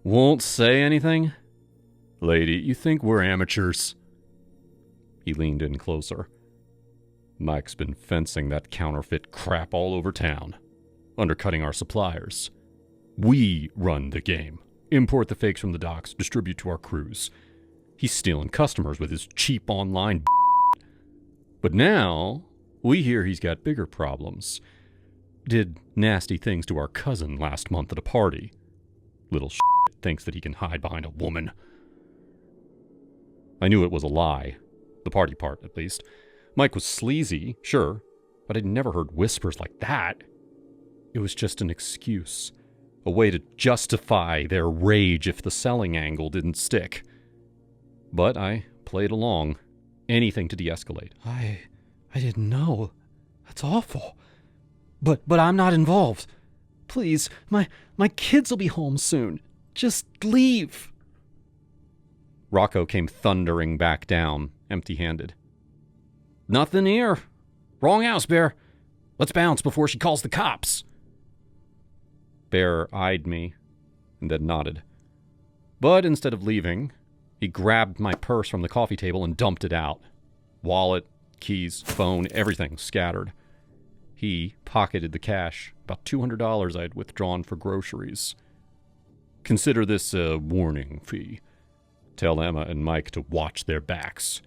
"Won't say anything? Lady, you think we're amateurs?" He leaned in closer. "Mike's been fencing that counterfeit crap all over town, undercutting our suppliers. We run the game, import the fakes from the docks, distribute to our crews. He's stealing customers with his cheap online But now, we hear he's got bigger problems. Did nasty things to our cousin last month at a party. Little thinks that he can hide behind a woman." I knew it was a lie. The party part, at least. Mike was sleazy, sure, but I'd never heard whispers like that. It was just an excuse. A way to justify their rage if the selling angle didn't stick. But I played along. Anything to de-escalate. I didn't know. That's awful. But I'm not involved. Please, my kids will be home soon. Just leave." Rocco came thundering back down, empty-handed. "Nothing here. Wrong house, Bear. Let's bounce before she calls the cops." Bear eyed me and then nodded. But instead of leaving, he grabbed my purse from the coffee table and dumped it out. Wallet, keys, phone, everything scattered. He pocketed the cash, about $200 I'd withdrawn for groceries. "Consider this a warning fee. Tell Emma and Mike to watch their backs.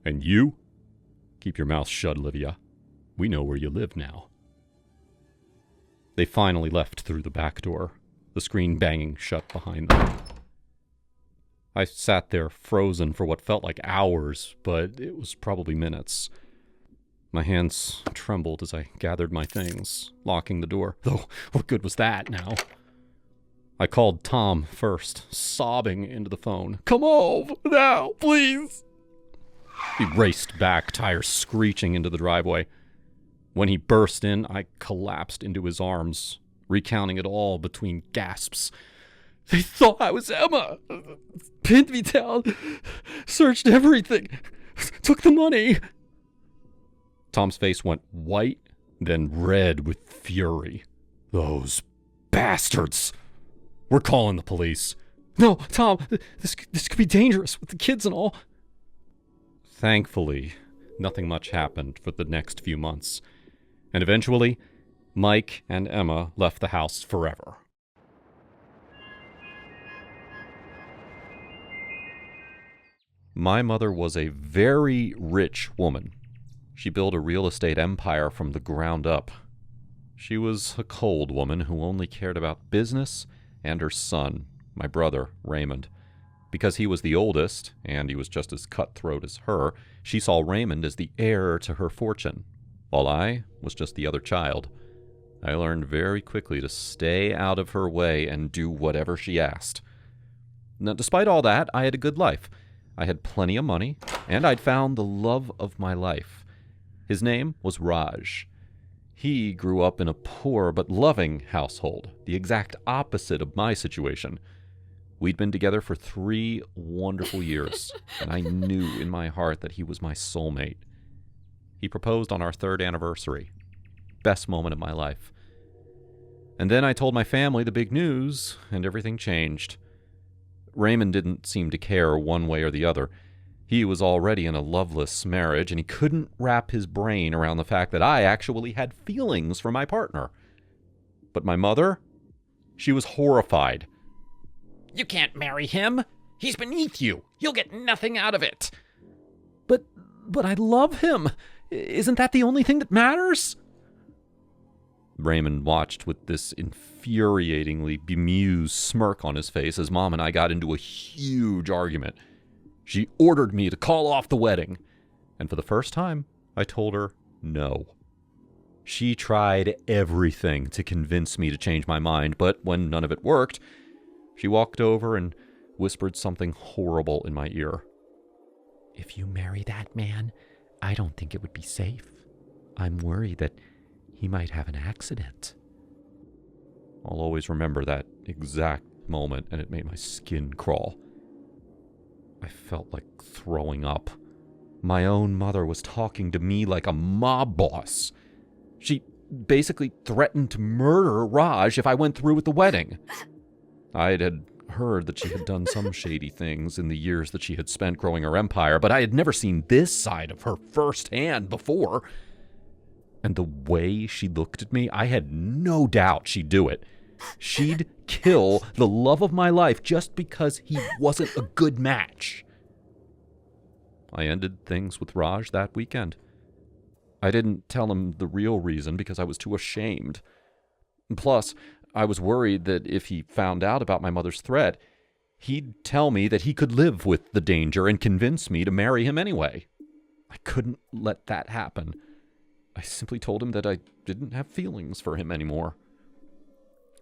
And you? Keep your mouth shut, Olivia. We know where you live now. They finally left through the back door, the screen banging shut behind them. I sat there frozen for what felt like hours, but it was probably minutes. My hands trembled as I gathered my things, locking the door. Though, what good was that now? I called Tom first, sobbing into the phone. Come home, now, please! He raced back, tires screeching into the driveway. When he burst in, I collapsed into his arms, recounting it all between gasps. They thought I was Emma. Pinned me down. Searched everything. Took the money. Tom's face went white, then red with fury. Those bastards. We're calling the police. No, Tom, this could be dangerous with the kids and all. Thankfully, nothing much happened for the next few months. And eventually, Mike and Emma left the house forever. My mother was a very rich woman. She built a real estate empire from the ground up. She was a cold woman who only cared about business and her son, my brother, Raymond. Because he was the oldest, and he was just as cutthroat as her, she saw Raymond as the heir to her fortune, while I was just the other child. I learned very quickly to stay out of her way and do whatever she asked. Now, despite all that, I had a good life. I had plenty of money, and I'd found the love of my life. His name was Raj. He grew up in a poor but loving household, the exact opposite of my situation. We'd been together for 3 wonderful years, and I knew in my heart that he was my soulmate. He proposed on our 3rd anniversary. Best moment of my life. And then I told my family the big news, and everything changed. Raymond didn't seem to care one way or the other. He was already in a loveless marriage, and he couldn't wrap his brain around the fact that I actually had feelings for my partner. But my mother? She was horrified. You can't marry him. He's beneath you. You'll get nothing out of it. But I love him. Isn't that the only thing that matters? Raymond watched with this infuriatingly bemused smirk on his face as Mom and I got into a huge argument. She ordered me to call off the wedding, and for the first time, I told her no. She tried everything to convince me to change my mind, but when none of it worked, she walked over and whispered something horrible in my ear. If you marry that man, I don't think it would be safe. I'm worried that he might have an accident. I'll always remember that exact moment, and it made my skin crawl. I felt like throwing up. My own mother was talking to me like a mob boss. She basically threatened to murder Raj if I went through with the wedding. I had heard that she had done some shady things in the years that she had spent growing her empire, but I had never seen this side of her firsthand before. And the way she looked at me, I had no doubt she'd do it. She'd kill the love of my life just because he wasn't a good match. I ended things with Raj that weekend. I didn't tell him the real reason because I was too ashamed. Plus, I was worried that if he found out about my mother's threat, he'd tell me that he could live with the danger and convince me to marry him anyway. I couldn't let that happen. I simply told him that I didn't have feelings for him anymore.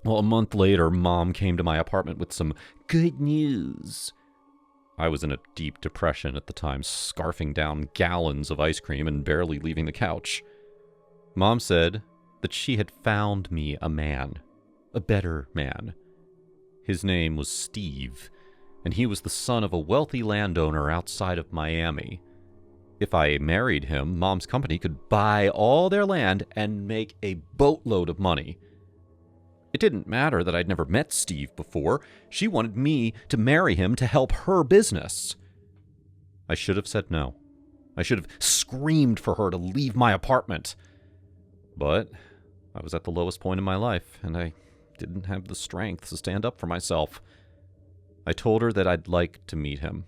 Well, a month later, Mom came to my apartment with some good news. I was in a deep depression at the time, scarfing down gallons of ice cream and barely leaving the couch. Mom said that she had found me a man, a better man. His name was Steve, and he was the son of a wealthy landowner outside of Miami. If I married him, Mom's company could buy all their land and make a boatload of money. It didn't matter that I'd never met Steve before. She wanted me to marry him to help her business. I should have said no. I should have screamed for her to leave my apartment. But I was at the lowest point in my life, and I didn't have the strength to stand up for myself. I told her that I'd like to meet him.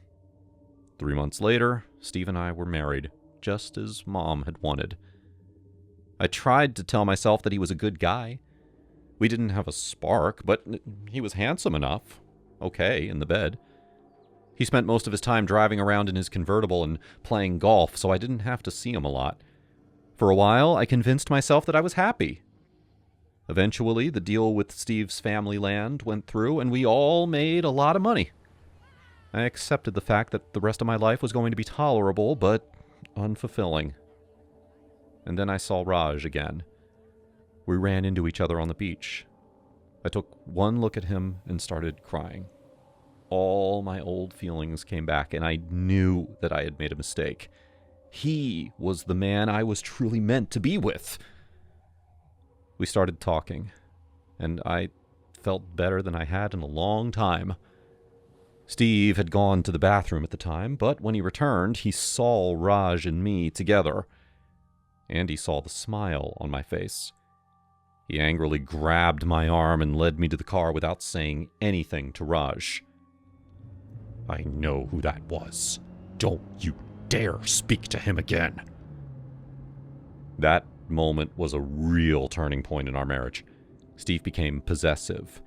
3 months later, Steve and I were married, just as Mom had wanted. I tried to tell myself that he was a good guy. We didn't have a spark, but he was handsome enough. Okay, in the bed. He spent most of his time driving around in his convertible and playing golf, so I didn't have to see him a lot. For a while, I convinced myself that I was happy. Eventually, the deal with Steve's family land went through, and we all made a lot of money. I accepted the fact that the rest of my life was going to be tolerable, but unfulfilling. And then I saw Raj again. We ran into each other on the beach. I took one look at him and started crying. All my old feelings came back, and I knew that I had made a mistake. He was the man I was truly meant to be with. We started talking, and I felt better than I had in a long time. Steve had gone to the bathroom at the time, but when he returned, he saw Raj and me together, and he saw the smile on my face. He angrily grabbed my arm and led me to the car without saying anything to Raj. "I know who that was. Don't you dare speak to him again." That moment was a real turning point in our marriage. Steve became possessive.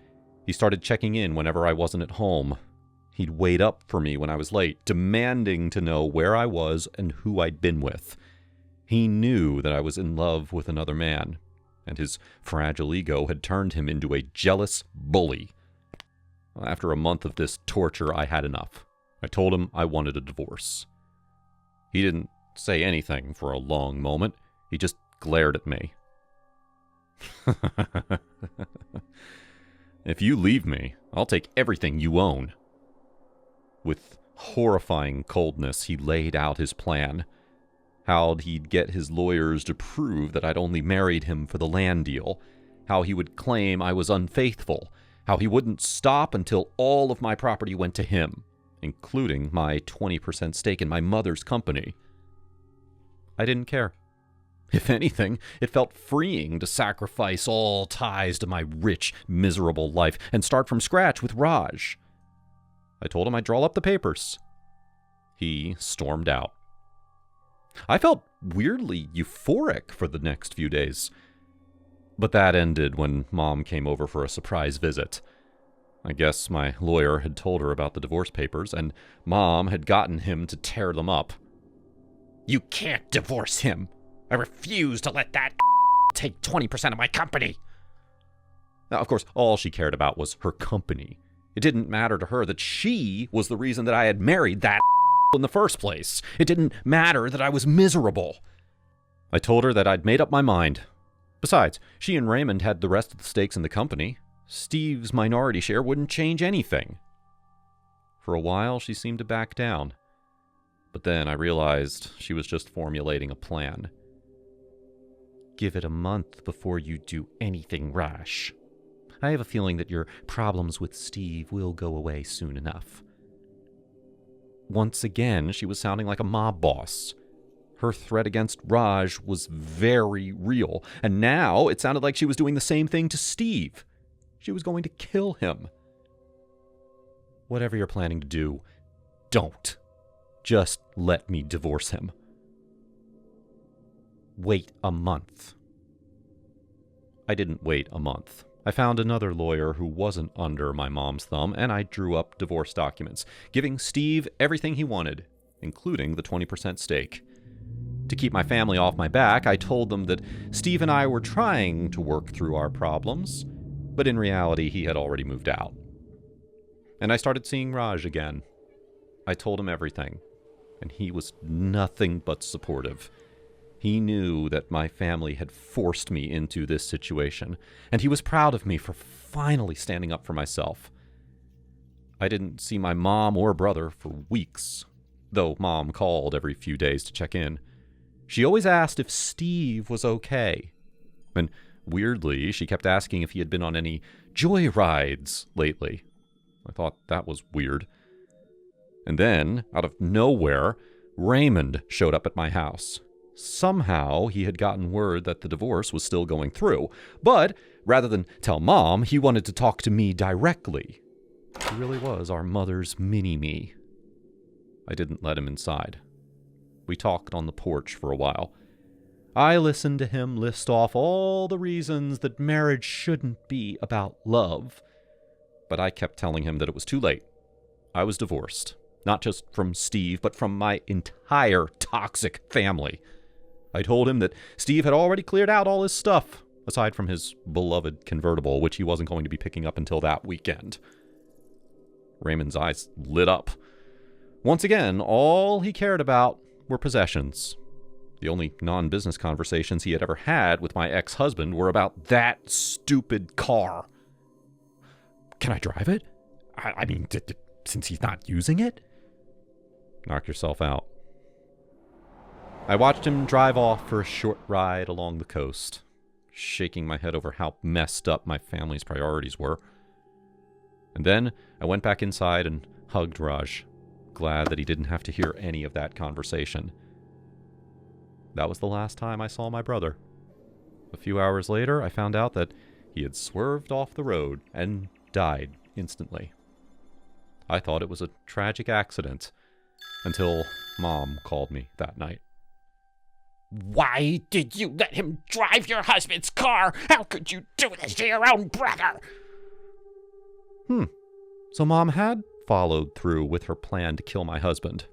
He started checking in whenever I wasn't at home. He'd wait up for me when I was late, demanding to know where I was and who I'd been with. He knew that I was in love with another man, and his fragile ego had turned him into a jealous bully. After a month of this torture, I had enough. I told him I wanted a divorce. He didn't say anything for a long moment. He just glared at me. "If you leave me, I'll take everything you own." With horrifying coldness, he laid out his plan. How he'd get his lawyers to prove that I'd only married him for the land deal. How he would claim I was unfaithful. How he wouldn't stop until all of my property went to him, including my 20% stake in my mother's company. I didn't care. If anything, it felt freeing to sacrifice all ties to my rich, miserable life and start from scratch with Raj. I told him I'd draw up the papers. He stormed out. I felt weirdly euphoric for the next few days. But that ended when Mom came over for a surprise visit. I guess my lawyer had told her about the divorce papers, and Mom had gotten him to tear them up. "You can't divorce him. I refuse to let that take 20% of my company." Now, of course, all she cared about was her company. It didn't matter to her that she was the reason that I had married that in the first place. It didn't matter that I was miserable. I told her that I'd made up my mind. Besides, she and Raymond had the rest of the stakes in the company. Steve's minority share wouldn't change anything. For a while, she seemed to back down. But then I realized she was just formulating a plan. "Give it a month before you do anything rash. I have a feeling that your problems with Steve will go away soon enough." Once again, she was sounding like a mob boss. Her threat against Raj was very real, and now it sounded like she was doing the same thing to Steve. She was going to kill him. "Whatever you're planning to do, don't. Just let me divorce him." "Wait a month." I didn't wait a month. I found another lawyer who wasn't under my mom's thumb, and I drew up divorce documents, giving Steve everything he wanted, including the 20% stake. To keep my family off my back, I told them that Steve and I were trying to work through our problems, but in reality, he had already moved out. And I started seeing Raj again. I told him everything, and he was nothing but supportive. He knew that my family had forced me into this situation, and he was proud of me for finally standing up for myself. I didn't see my mom or brother for weeks, though Mom called every few days to check in. She always asked if Steve was okay. And weirdly, she kept asking if he had been on any joy rides lately. I thought that was weird. And then, out of nowhere, Raymond showed up at my house. Somehow, he had gotten word that the divorce was still going through, but rather than tell Mom, he wanted to talk to me directly. He really was our mother's mini-me. I didn't let him inside. We talked on the porch for a while. I listened to him list off all the reasons that marriage shouldn't be about love. But I kept telling him that it was too late. I was divorced. Not just from Steve, but from my entire toxic family. I told him that Steve had already cleared out all his stuff, aside from his beloved convertible, which he wasn't going to be picking up until that weekend. Raymond's eyes lit up. Once again, all he cared about were possessions. The only non-business conversations he had ever had with my ex-husband were about that stupid car. Can I drive it? I mean, since he's not using it? Knock yourself out. I watched him drive off for a short ride along the coast, shaking my head over how messed up my family's priorities were. And then I went back inside and hugged Raj, glad that he didn't have to hear any of that conversation. That was the last time I saw my brother. A few hours later, I found out that he had swerved off the road and died instantly. I thought it was a tragic accident until Mom called me that night. Why did you let him drive your husband's car? How could you do this to your own brother? So Mom had followed through with her plan to kill my husband.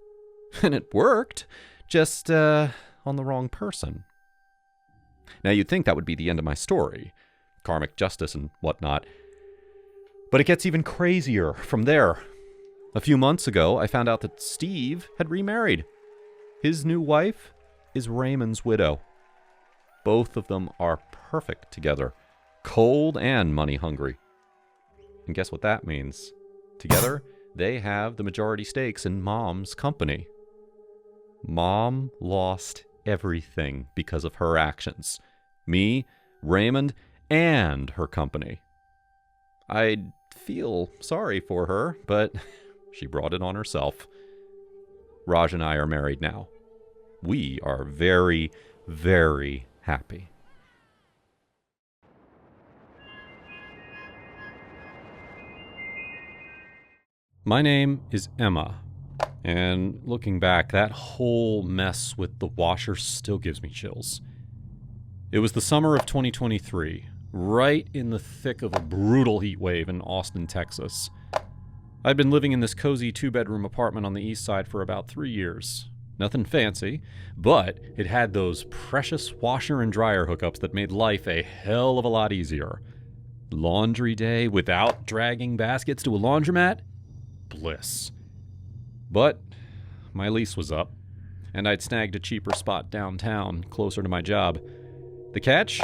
And it worked, just on the wrong person. Now you'd think that would be the end of my story, karmic justice and whatnot. But it gets even crazier from there. A few months ago, I found out that Steve had remarried. His new wife is Raymond's widow. Both of them are perfect together, cold and money hungry. And guess what that means? Together, they have the majority stakes in Mom's company. Mom lost everything because of her actions. Me, Raymond, and her company. I feel sorry for her, but she brought it on herself. Raj and I are married now. We are very, very happy. My name is Emma, and looking back, that whole mess with the washer still gives me chills. It was the summer of 2023, right in the thick of a brutal heat wave in Austin, Texas. I'd been living in this cozy 2-bedroom apartment on the east side for about 3 years. Nothing fancy, but it had those precious washer and dryer hookups that made life a hell of a lot easier. Laundry day without dragging baskets to a laundromat? Bliss. But my lease was up, and I'd snagged a cheaper spot downtown, closer to my job. The catch?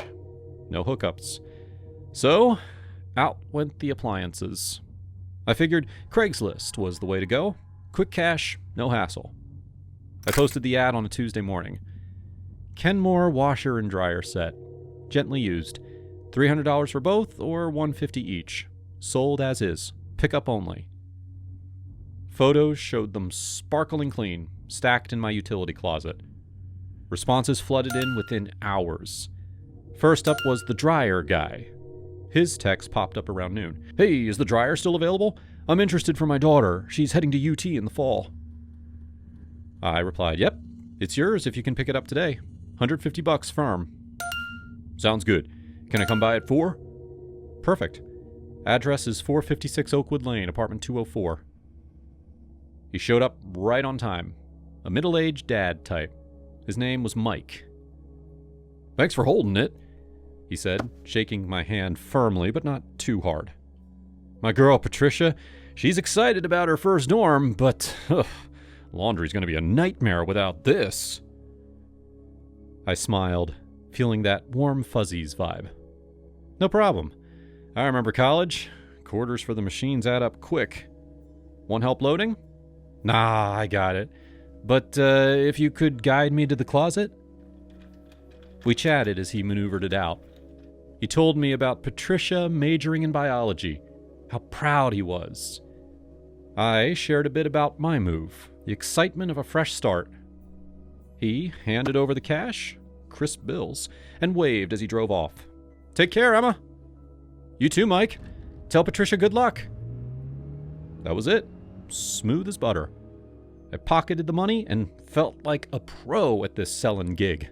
No hookups. So, out went the appliances. I figured Craigslist was the way to go. Quick cash, no hassle. I posted the ad on a Tuesday morning. Kenmore washer and dryer set. Gently used. $300 for both or $150 each. Sold as is. Pickup only. Photos showed them sparkling clean, stacked in my utility closet. Responses flooded in within hours. First up was the dryer guy. His text popped up around noon. "Hey, is the dryer still available? I'm interested for my daughter. She's heading to UT in the fall." I replied, "Yep, it's yours if you can pick it up today. $150 firm." "Sounds good. Can I come by at 4? "Perfect. Address is 456 Oakwood Lane, apartment 204. He showed up right on time. A middle-aged dad type. His name was Mike. "Thanks for holding it," he said, shaking my hand firmly, but not too hard. "My girl, Patricia, she's excited about her first dorm, but laundry's going to be a nightmare without this." I smiled, feeling that warm fuzzies vibe. "No problem. I remember college. Quarters for the machines add up quick. Want help loading?" "Nah, I got it. But if you could guide me to the closet?" We chatted as he maneuvered it out. He told me about Patricia majoring in biology, how proud he was. I shared a bit about my move, the excitement of a fresh start. He handed over the cash, crisp bills, and waved as he drove off. "Take care, Emma." "You too, Mike. Tell Patricia good luck." That was it. Smooth as butter. I pocketed the money and felt like a pro at this selling gig.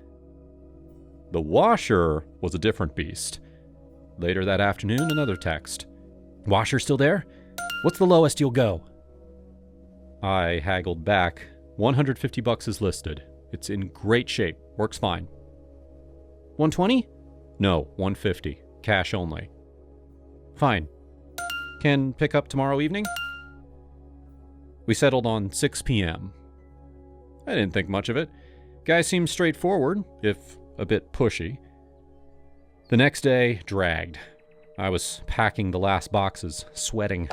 The washer was a different beast. Later that afternoon, another text. Washer still there? What's the lowest you'll go? I haggled back. $150 is listed. It's in great shape. Works fine. 120? No, 150. Cash only. Fine. Can pick up tomorrow evening? We settled on 6 p.m. I didn't think much of it. Guy seemed straightforward, if a bit pushy. The next day dragged. I was packing the last boxes, sweating.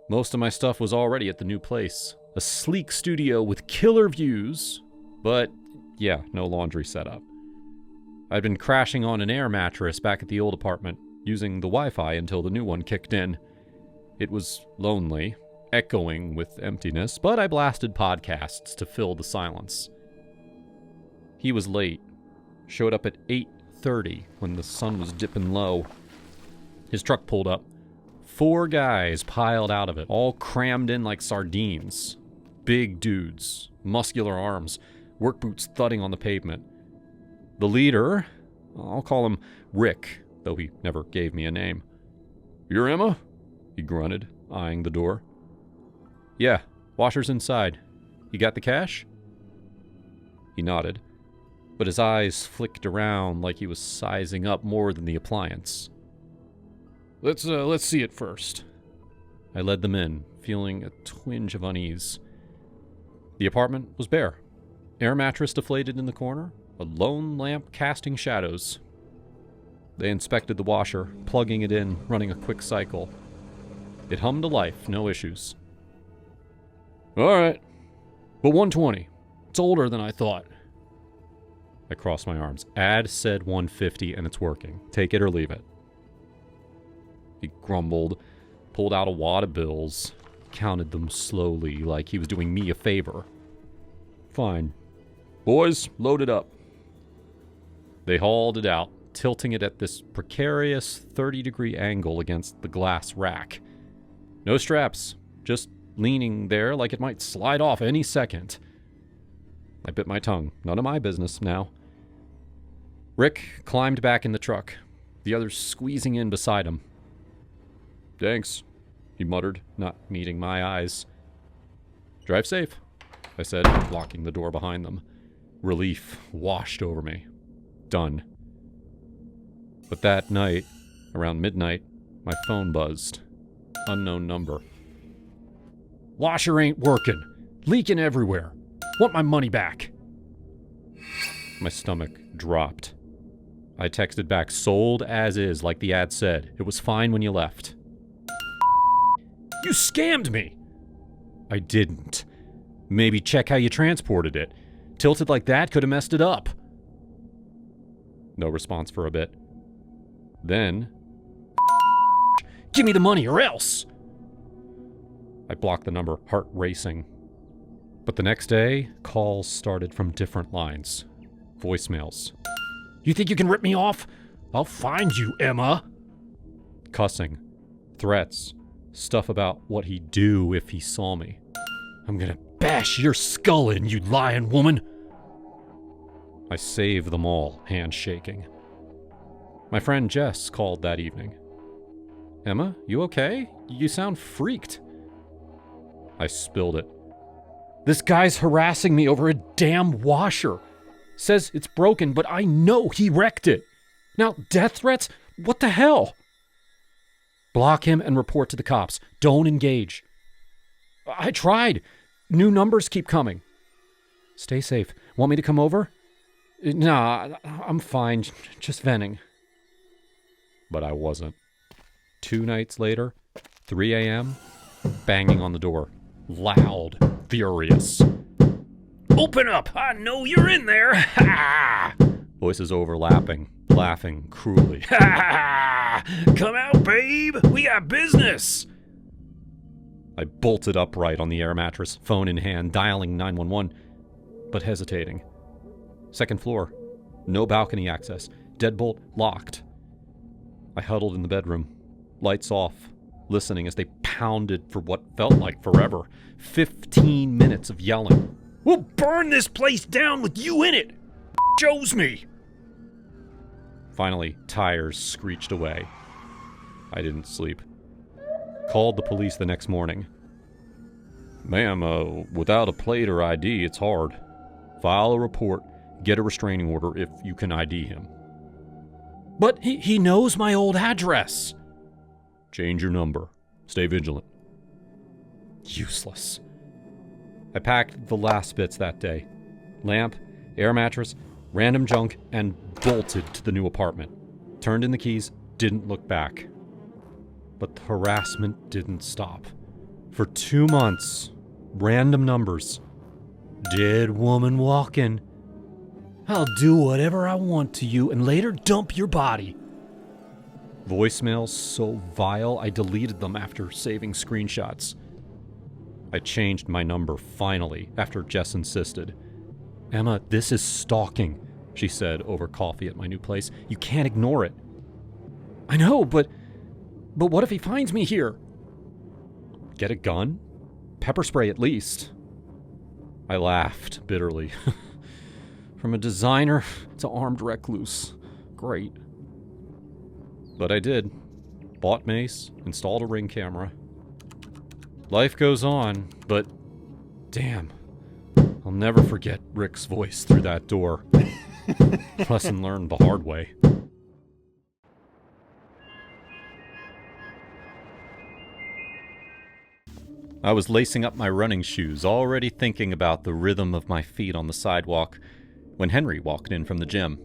Most of my stuff was already at the new place. A sleek studio with killer views, but yeah, no laundry setup. I'd been crashing on an air mattress back at the old apartment, using the Wi-Fi until the new one kicked in. It was lonely, echoing with emptiness, but I blasted podcasts to fill the silence. He was late. Showed up at 8:30 when the sun was dipping low. His truck pulled up. 4 guys piled out of it, all crammed in like sardines. Big dudes, muscular arms, work boots thudding on the pavement. The leader, I'll call him Rick, though he never gave me a name. "You're Emma?" he grunted, eyeing the door. "Yeah, washer's inside. You got the cash?" He nodded, but his eyes flicked around like he was sizing up more than the appliance. Let's see it first." I led them in, feeling a twinge of unease. The apartment was bare. Air mattress deflated in the corner, a lone lamp casting shadows. They inspected the washer, plugging it in, running a quick cycle. It hummed to life, no issues. "All right, but 120. It's older than I thought." I crossed my arms. Ad said 150 and it's working. Take it or leave it. He grumbled, pulled out a wad of bills, counted them slowly like he was doing me a favor. "Fine. Boys, load it up." They hauled it out, tilting it at this precarious 30-degree angle against the glass rack. No straps, just leaning there like it might slide off any second. I bit my tongue. None of my business now. Rick climbed back in the truck, the others squeezing in beside him. "Thanks," he muttered, not meeting my eyes. "Drive safe," I said, locking the door behind them. Relief washed over me. Done. But that night, around midnight, my phone buzzed. Unknown number. "Washer ain't working. Leaking everywhere. Want my money back." My stomach dropped. I texted back, "Sold as is, like the ad said. It was fine when you left." "You scammed me!" "I didn't. Maybe check how you transported it. Tilted like that could have messed it up." No response for a bit. Then, "Give me the money or else!" I blocked the number, heart racing. But the next day, calls started from different lines. Voicemails. "You think you can rip me off? I'll find you, Emma." Cussing. Threats. Stuff about what he'd do if he saw me. "I'm gonna bash your skull in, you lying woman." I saved them all, hands shaking. My friend Jess called that evening. "Emma, you okay? You sound freaked." I spilled it. "This guy's harassing me over a damn washer. Says it's broken, but I know he wrecked it. Now, death threats? What the hell?" "Block him and report to the cops. Don't engage." "I tried. New numbers keep coming." "Stay safe. Want me to come over?" "Nah, I'm fine. Just venting." But I wasn't. 2 nights later, 3 a.m., banging on the door. Loud, furious. Open up! I know you're in there! Ha! Voices overlapping, laughing cruelly. Ha! Come out, babe! We got business! I bolted upright on the air mattress, phone in hand, dialing 911, but hesitating. Second floor. No balcony access. Deadbolt locked. I huddled in the bedroom, lights off, listening as they pounded pounded for what felt like forever. 15 minutes of yelling. We'll burn this place down with you in it! Shows me! Finally, tires screeched away. I didn't sleep. Called the police the next morning. Ma'am, without a plate or ID, it's hard. File a report, get a restraining order if you can ID him. But he knows my old address. Change your number. Stay vigilant. Useless. I packed the last bits that day. Lamp, air mattress, random junk, and bolted to the new apartment. Turned in the keys, didn't look back. But the harassment didn't stop. For 2 months, random numbers. Dead woman walking. I'll do whatever I want to you and later dump your body. Voicemails so vile, I deleted them after saving screenshots. I changed my number finally after Jess insisted. Emma, this is stalking, she said over coffee at my new place. You can't ignore it. I know, but what if he finds me here? Get a gun? Pepper spray at least. I laughed bitterly. From a designer to armed recluse. Great. But I did. Bought mace, installed a Ring camera. Life goes on, but damn, I'll never forget Rick's voice through that door. Lesson learned the hard way. I was lacing up my running shoes, already thinking about the rhythm of my feet on the sidewalk, when Henry walked in from the gym.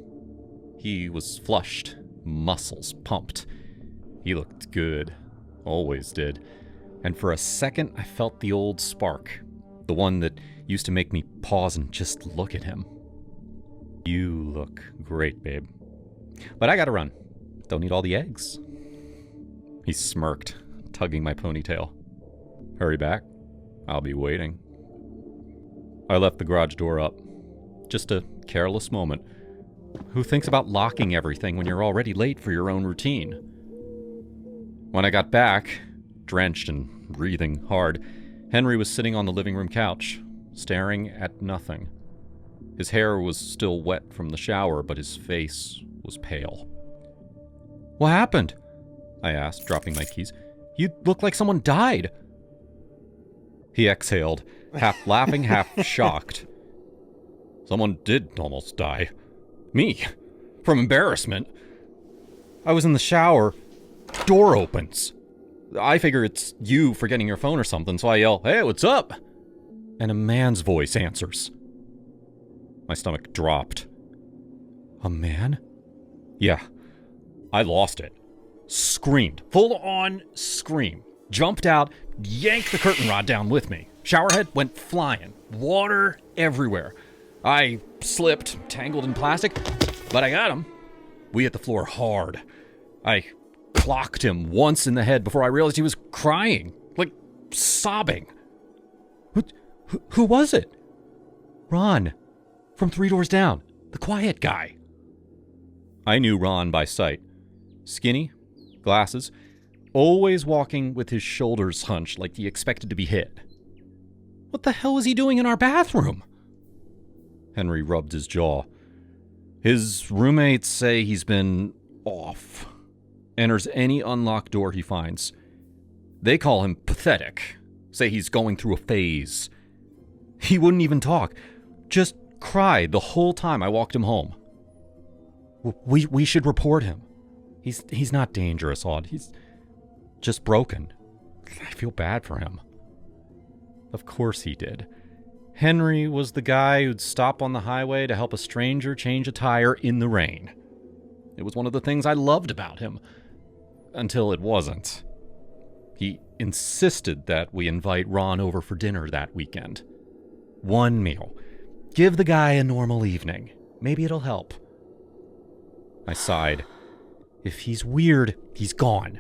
He was flushed, muscles pumped. He looked good, always did. And for a second, I felt the old spark, the one that used to make me pause and just look at him. You look great, babe. But I gotta run. Don't eat all the eggs. He smirked, tugging my ponytail. Hurry back. I'll be waiting. I left the garage door up. Just a careless moment. Who thinks about locking everything when you're already late for your own routine? When I got back, drenched and breathing hard, Henry was sitting on the living room couch, staring at nothing. His hair was still wet from the shower, but his face was pale. What happened? I asked, dropping my keys. You look like someone died. He exhaled, half laughing, half shocked. Someone did almost die. Me. From embarrassment. I was in the shower. Door opens. I figure it's you forgetting your phone or something, so I yell, "Hey, what's up?" And a man's voice answers. My stomach dropped. A man? Yeah. I lost it. Screamed. Full-on scream. Jumped out, yanked the curtain rod down with me. Showerhead went flying. Water everywhere. I slipped, tangled in plastic, but I got him. We hit the floor hard. I clocked him once in the head before I realized he was crying, like sobbing. Who was it? Ron, from 3 doors down, the quiet guy. I knew Ron by sight. Skinny, glasses, always walking with his shoulders hunched like he expected to be hit. What the hell was he doing in our bathroom? Henry rubbed his jaw. His roommates say he's been off. Enters any unlocked door he finds. They call him pathetic. Say he's going through a phase. He wouldn't even talk. Just cried the whole time I walked him home. We should report him. He's not dangerous, Odd. He's just broken. I feel bad for him. Of course he did. Henry was the guy who'd stop on the highway to help a stranger change a tire in the rain. It was one of the things I loved about him. Until it wasn't. He insisted that we invite Ron over for dinner that weekend. One meal. Give the guy a normal evening. Maybe it'll help. I sighed. If he's weird, he's gone.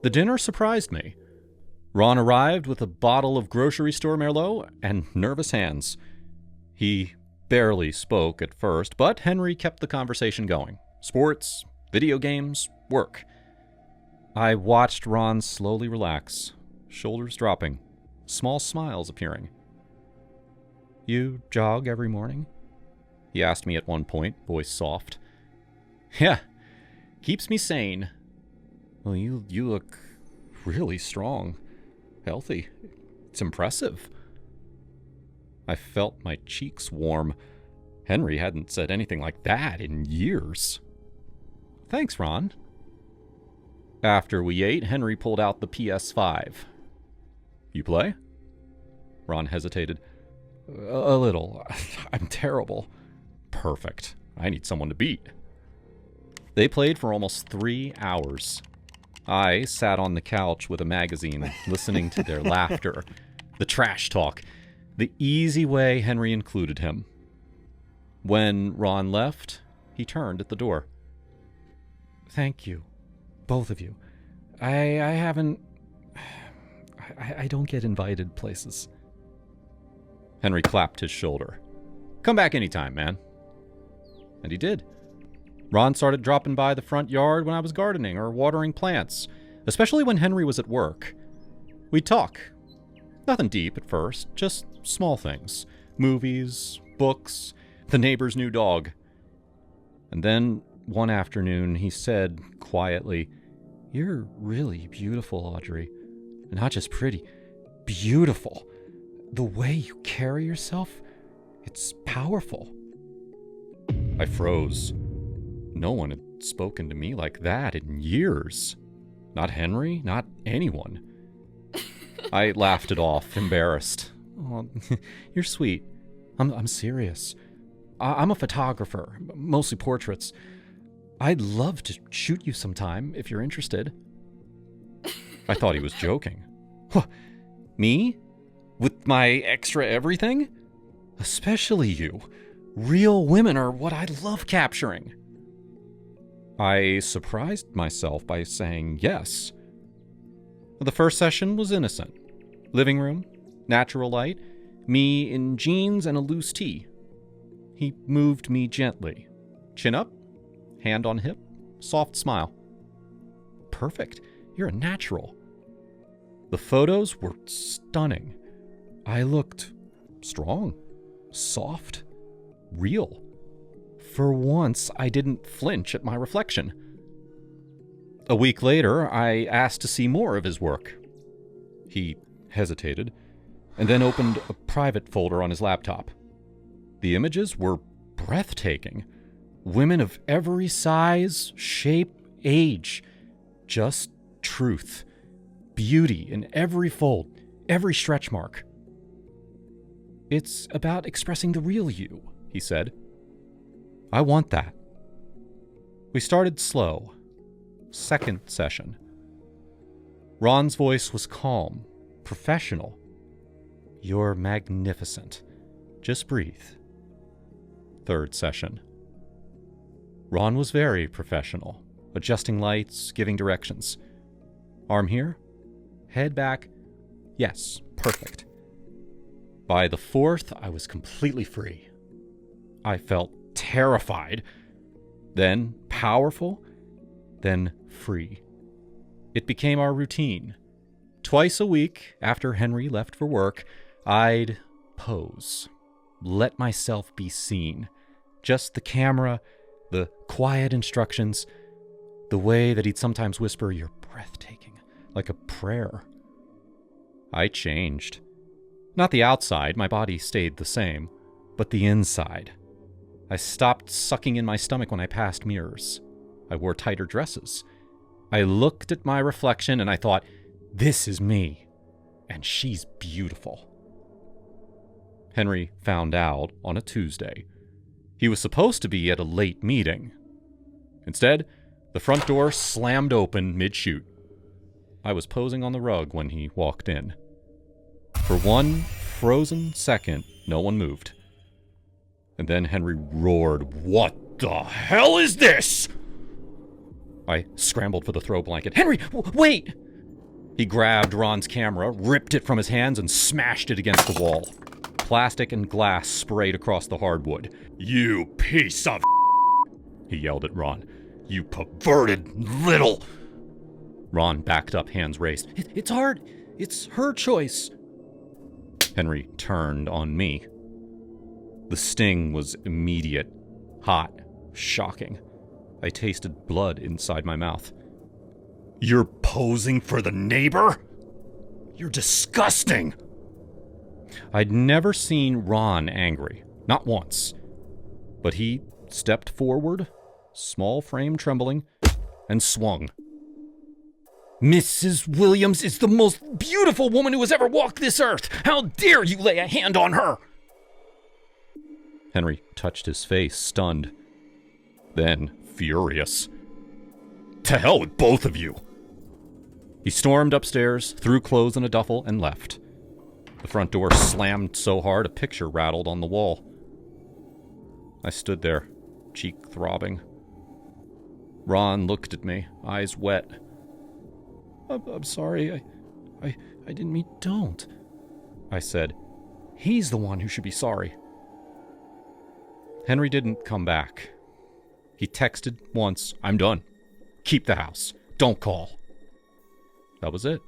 The dinner surprised me. Ron arrived with a bottle of grocery store Merlot and nervous hands. He barely spoke at first, but Henry kept the conversation going. Sports, video games, work. I watched Ron slowly relax, shoulders dropping, small smiles appearing. You jog every morning? He asked me at one point, voice soft. Yeah, keeps me sane. Well, you look really strong, healthy. It's impressive. I felt my cheeks warm. Henry hadn't said anything like that in years. Thanks, Ron. After we ate, Henry pulled out the PS5. You play? Ron hesitated. A little. I'm terrible. Perfect. I need someone to beat. They played for almost 3 hours. I sat on the couch with a magazine, listening to their laughter, the trash talk, the easy way Henry included him. When Ron left, he turned at the door. Thank you, both of you. I don't get invited places. Henry clapped his shoulder. Come back anytime, man. And he did. Ron started dropping by the front yard when I was gardening or watering plants, especially when Henry was at work. We'd talk. Nothing deep at first, just small things. Movies, books, the neighbor's new dog. And then one afternoon he said quietly, "You're really beautiful, Audrey. Not just pretty, beautiful. The way you carry yourself, it's powerful." I froze. No one had spoken to me like that in years. Not Henry, not anyone. I laughed it off, embarrassed. Oh, you're sweet. I'm serious. I'm a photographer, mostly portraits. I'd love to shoot you sometime if you're interested. I thought he was joking. Me? With my extra everything? Especially you. Real women are what I love capturing. I surprised myself by saying yes. The first session was innocent. Living room, natural light, me in jeans and a loose tee. He moved me gently. Chin up, hand on hip, soft smile. Perfect. You're a natural. The photos were stunning. I looked strong, soft, real. For once, I didn't flinch at my reflection. A week later, I asked to see more of his work. He hesitated, and then opened a private folder on his laptop. The images were breathtaking. Women of every size, shape, age. Just truth. Beauty in every fold, every stretch mark. It's about expressing the real you, he said. I want that. We started slow. Second session. Ron's voice was calm, professional. You're magnificent. Just breathe. Third session. Ron was very professional, adjusting lights, giving directions. Arm here, head back. Yes, perfect. By the fourth, I was completely free. I felt terrified, then powerful, then free. It became our routine. Twice a week, after Henry left for work, I'd pose, let myself be seen. Just the camera, the quiet instructions, the way that he'd sometimes whisper, "You're breathtaking," like a prayer. I changed. Not the outside, my body stayed the same, but the inside. I stopped sucking in my stomach when I passed mirrors. I wore tighter dresses. I looked at my reflection and I thought, this is me, and she's beautiful. Henry found out on a Tuesday. He was supposed to be at a late meeting. Instead, the front door slammed open mid-shoot. I was posing on the rug when he walked in. For one frozen second, no one moved. And then Henry roared, "What the hell is this?" I scrambled for the throw blanket. "Henry, wait!" He grabbed Ron's camera, ripped it from his hands, and smashed it against the wall. Plastic and glass sprayed across the hardwood. "You piece of," he yelled at Ron. "You perverted little..." Ron backed up, hands raised. It's hard. It's her choice. Henry turned on me. The sting was immediate, hot, shocking. I tasted blood inside my mouth. You're posing for the neighbor? You're disgusting! I'd never seen Ron angry, not once. But he stepped forward, small frame trembling, and swung. Mrs. Williams is the most beautiful woman who has ever walked this earth. How dare you lay a hand on her? Henry touched his face, stunned. Then furious. To hell with both of you! He stormed upstairs, threw clothes in a duffel, and left. The front door slammed so hard a picture rattled on the wall. I stood there, cheek throbbing. Ron looked at me, eyes wet. I'm sorry, I didn't mean... Don't, I said. He's the one who should be sorry. Henry didn't come back. He texted once, I'm done. Keep the house. Don't call. That was it.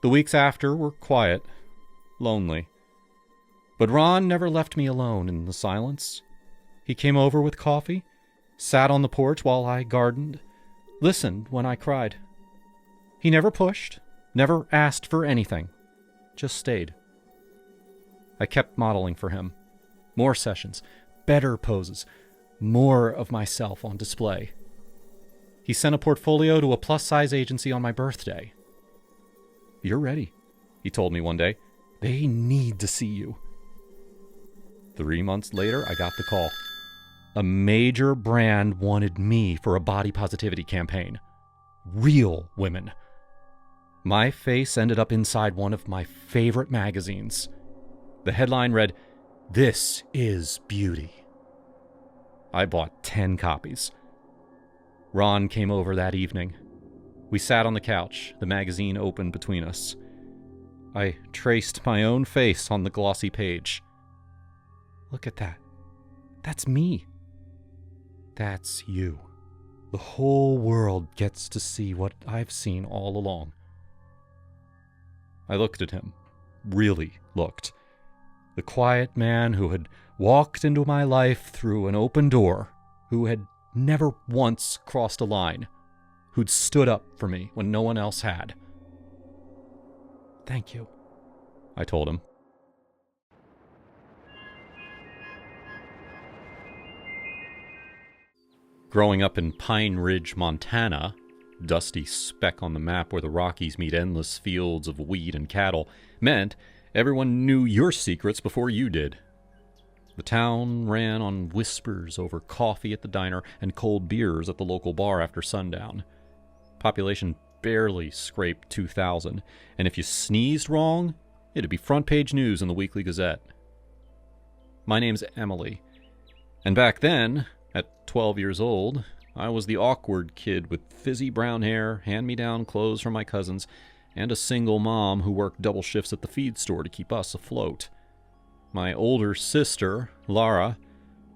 The weeks after were quiet, lonely. But Ron never left me alone in the silence. He came over with coffee, sat on the porch while I gardened, listened when I cried. He never pushed, never asked for anything, just stayed. I kept modeling for him. More sessions, better poses, more of myself on display. He sent a portfolio to a plus-size agency on my birthday. You're ready, he told me one day. They need to see you. 3 months later, I got the call. A major brand wanted me for a body positivity campaign. Real women. My face ended up inside one of my favorite magazines. The headline read, "This is beauty." I bought 10 copies. Ron came over that evening. We sat on the couch, the magazine open between us. I traced my own face on the glossy page. Look at that. That's me. That's you. The whole world gets to see what I've seen all along. I looked at him. Really looked. The quiet man who had walked into my life through an open door, who had never once crossed a line, who'd stood up for me when no one else had. Thank you, I told him. Growing up in Pine Ridge, Montana, dusty speck on the map where the Rockies meet endless fields of wheat and cattle, meant everyone knew your secrets before you did. The town ran on whispers over coffee at the diner and cold beers at the local bar after sundown. Population barely scraped 2,000, and if you sneezed wrong, it'd be front-page news in the Weekly Gazette. My name's Emily, and back then, at 12 years old, I was the awkward kid with fizzy brown hair, hand-me-down clothes from my cousins, and a single mom who worked double shifts at the feed store to keep us afloat. My older sister, Lara,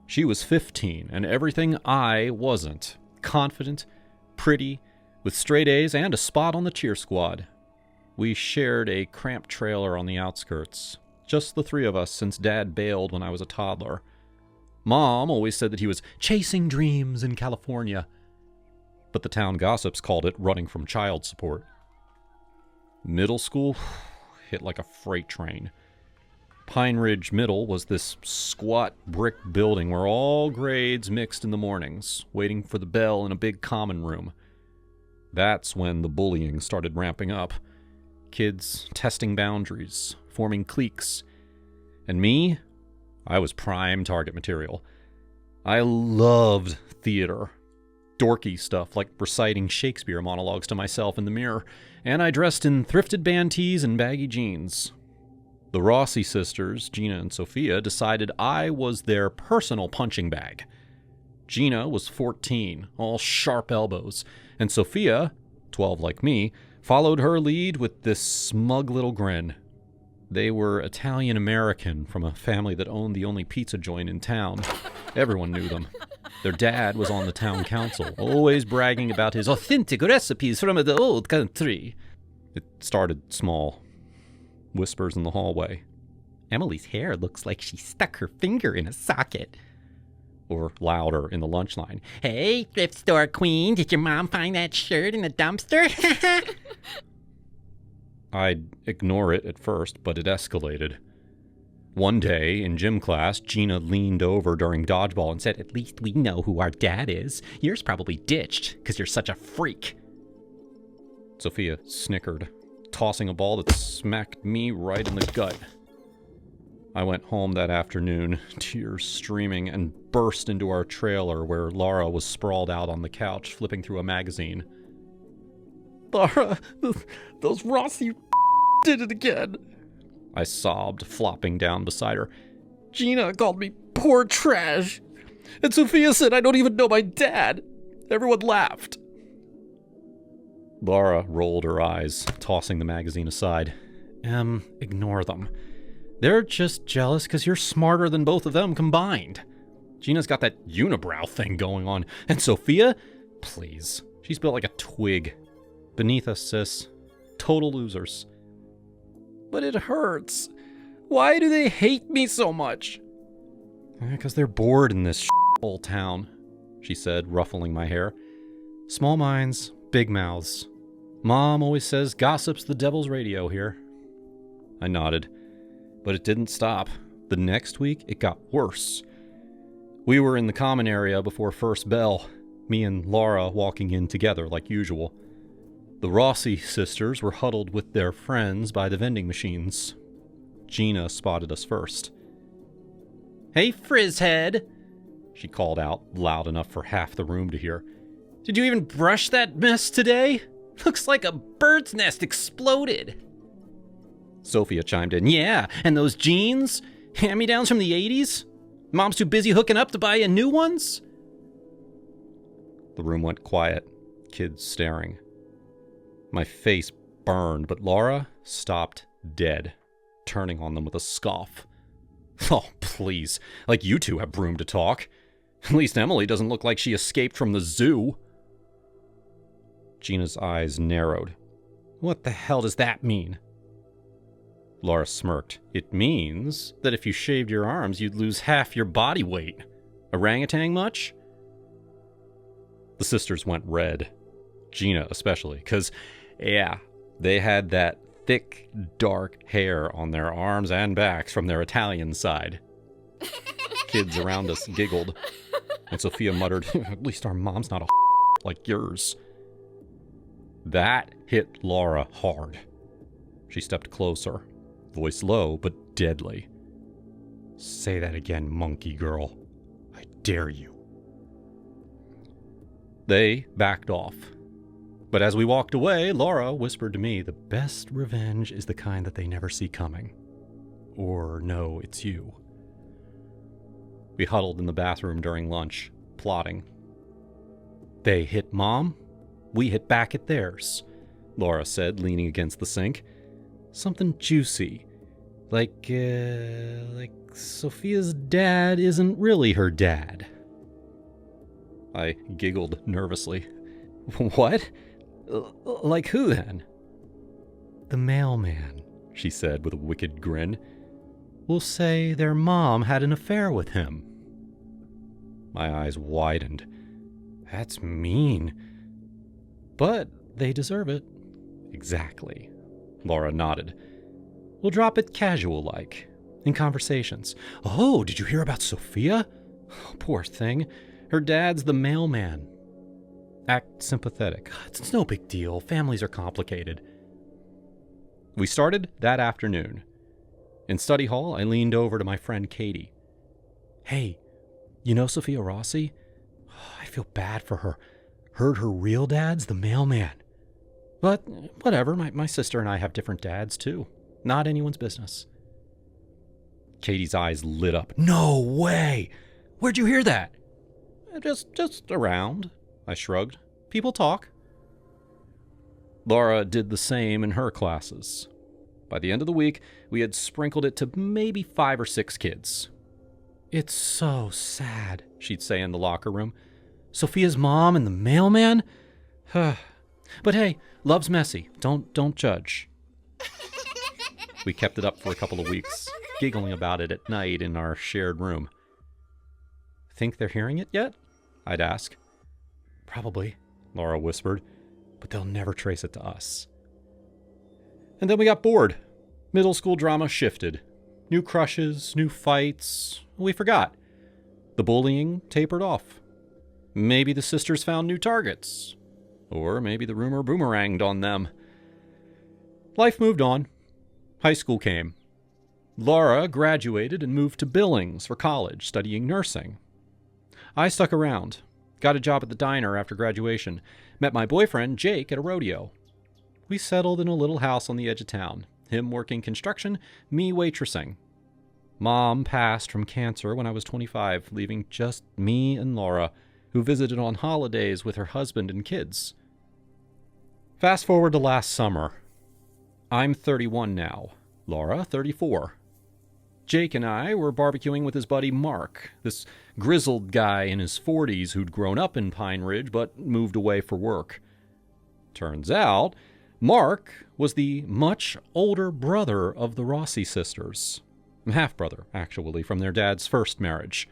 she was 15, and everything I wasn't. Confident, pretty, with straight A's and a spot on the cheer squad. We shared a cramped trailer on the outskirts. Just the three of us since Dad bailed when I was a toddler. Mom always said that he was chasing dreams in California, but the town gossips called it running from child support. Middle school hit like a freight train. Pine Ridge Middle was this squat brick building where all grades mixed in the mornings, waiting for the bell in a big common room. That's when the bullying started ramping up. Kids testing boundaries, forming cliques. And me? I was prime target material. I loved theater. Dorky stuff like reciting Shakespeare monologues to myself in the mirror, and I dressed in thrifted band tees and baggy jeans. The Rossi sisters, Gina and Sophia, decided I was their personal punching bag. Gina was 14, all sharp elbows, and Sophia, 12 like me, followed her lead with this smug little grin. They were Italian-American from a family that owned the only pizza joint in town. Everyone knew them. Their dad was on the town council, always bragging about his authentic recipes from the old country. It started small. Whispers in the hallway. Emily's hair looks like she stuck her finger in a socket. Or louder in the lunch line. Hey, thrift store queen, did your mom find that shirt in the dumpster? I'd ignore it at first, but it escalated. One day, in gym class, Gina leaned over during dodgeball and said, At least we know who our dad is. Yours probably ditched, because you're such a freak. Sophia snickered, tossing a ball that smacked me right in the gut. I went home that afternoon, tears streaming, and burst into our trailer where Laura was sprawled out on the couch, flipping through a magazine. Laura, those Rossi did it again. I sobbed, flopping down beside her. Gina called me poor trash. And Sophia said I don't even know my dad. Everyone laughed. Laura rolled her eyes, tossing the magazine aside. Ignore them. They're just jealous because you're smarter than both of them combined. Gina's got that unibrow thing going on. And Sophia? Please. She's built like a twig. Beneath us, sis. Total losers. But it hurts. Why do they hate me so much? Because they're bored in this old town, she said, ruffling my hair. Small minds, big mouths. Mom always says gossip's the devil's radio here. I nodded, but it didn't stop. The next week, it got worse. We were in the common area before first bell, me and Laura walking in together like usual. The Rossi sisters were huddled with their friends by the vending machines. Gina spotted us first. Hey, Frizzhead, she called out, loud enough for half the room to hear. Did you even brush that mess today? looks like a bird's nest exploded. Sophia chimed in. Yeah, and those jeans? Hand-me-downs from the 80s? Mom's too busy hooking up to buy you new ones? The room went quiet, kids staring. My face burned, but Laura stopped dead, turning on them with a scoff. Oh, please. Like you two have room to talk. At least Emily doesn't look like she escaped from the zoo. Gina's eyes narrowed. What the hell does that mean? Laura smirked. It means that if you shaved your arms, you'd lose half your body weight. Orangutan much? The sisters went red. Gina especially, because, yeah, they had that thick, dark hair on their arms and backs from their Italian side. Kids around us giggled, and Sophia muttered, at least our mom's not a like yours. That hit Laura hard. She stepped closer, voice low but deadly. Say that again, monkey girl. I dare you. They backed off. But as we walked away, Laura whispered to me, the best revenge is the kind that they never see coming. Or no, it's you. We huddled in the bathroom during lunch, plotting. They hit Mom, we hit back at theirs, Laura said, leaning against the sink. Something juicy. Like Sophia's dad isn't really her dad. I giggled nervously. What? Like who then? The mailman, she said with a wicked grin. We'll say their mom had an affair with him. My eyes widened. That's mean. But they deserve it. Exactly. Laura nodded. We'll drop it casual-like, in conversations. Oh, did you hear about Sophia? Oh, poor thing. Her dad's the mailman. Act sympathetic. It's no big deal. Families are complicated. We started that afternoon. In study hall, I leaned over to my friend Katie. Hey, you know Sophia Rossi? Oh, I feel bad for her. Heard her real dad's the mailman. But whatever, my sister and I have different dads too. Not anyone's business. Katie's eyes lit up. No way! Where'd you hear that? Just around, I shrugged. People talk. Laura did the same in her classes. By the end of the week, we had sprinkled it to maybe 5 or 6 kids. It's so sad, she'd say in the locker room. Sophia's mom and the mailman? But hey, love's messy. Don't judge. We kept it up for a couple of weeks, giggling about it at night in our shared room. Think they're hearing it yet? I'd ask. Probably, Laura whispered, but they'll never trace it to us. And then we got bored. Middle school drama shifted. New crushes, new fights. We forgot. The bullying tapered off. Maybe the sisters found new targets. Or maybe the rumor boomeranged on them. Life moved on. High school came. Laura graduated and moved to Billings for college, studying nursing. I stuck around. Got a job at the diner after graduation. Met my boyfriend, Jake, at a rodeo. We settled in a little house on the edge of town. Him working construction, me waitressing. Mom passed from cancer when I was 25, leaving just me and Laura, who visited on holidays with her husband and kids. Fast forward to last summer. I'm 31 now. Laura, 34. Jake and I were barbecuing with his buddy Mark, this grizzled guy in his 40s who'd grown up in Pine Ridge but moved away for work. Turns out, Mark was the much older brother of the Rossi sisters. Half-brother, actually, from their dad's first marriage.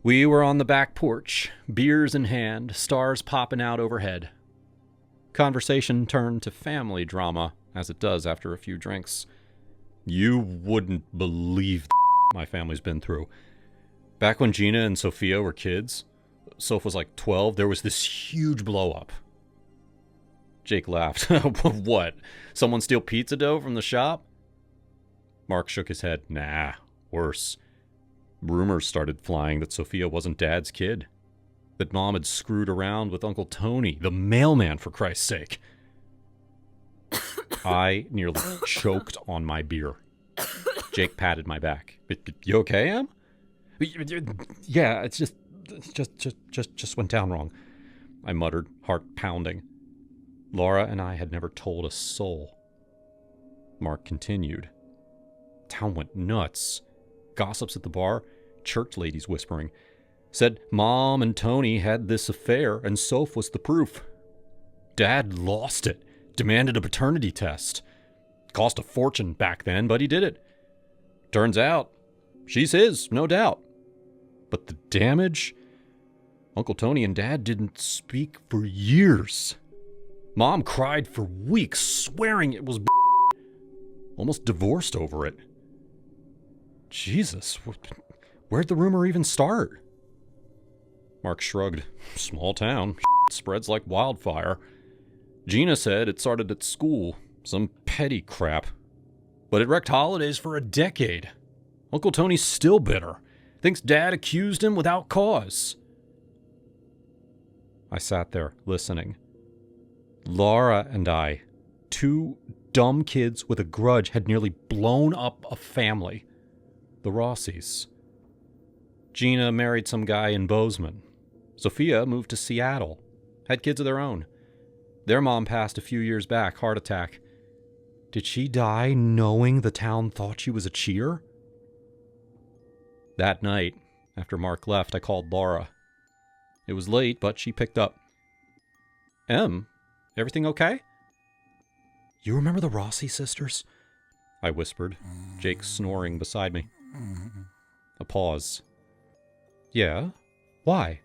We were on the back porch, beers in hand, stars popping out overhead. Conversation turned to family drama, as it does after a few drinks. You wouldn't believe the my family's been through. Back when Gina and Sophia were kids, Soph was like 12, there was this huge blow-up. Jake laughed. What? Someone steal pizza dough from the shop? Mark shook his head. Nah, worse. Rumors started flying that Sophia wasn't Dad's kid. That Mom had screwed around with Uncle Tony, the mailman, for Christ's sake. I nearly choked on my beer. Jake patted my back. You okay, Em? Yeah, it's just went down wrong. I muttered, heart pounding. Laura and I had never told a soul. Mark continued. Town went nuts. Gossips at the bar, church ladies whispering. Said Mom and Tony had this affair and Soph was the proof. Dad lost it. Demanded a paternity test. Cost a fortune back then, but he did it. Turns out, she's his, no doubt. But the damage? Uncle Tony and Dad didn't speak for years. Mom cried for weeks, swearing it was almost divorced over it. Jesus, where'd the rumor even start? Mark shrugged. Small town. Spreads like wildfire. Gina said it started at school. Some petty crap. But it wrecked holidays for a decade. Uncle Tony's still bitter. Thinks Dad accused him without cause. I sat there, listening. Laura and I, two dumb kids with a grudge, had nearly blown up a family. The Rossis. Gina married some guy in Bozeman. Sophia moved to Seattle. Had kids of their own. Their mom passed a few years back, heart attack. Did she die knowing the town thought she was a cheer? That night, after Mark left, I called Laura. It was late, but she picked up. Em, everything okay? You remember the Rossi sisters? I whispered, Jake snoring beside me. A pause. Yeah? Why?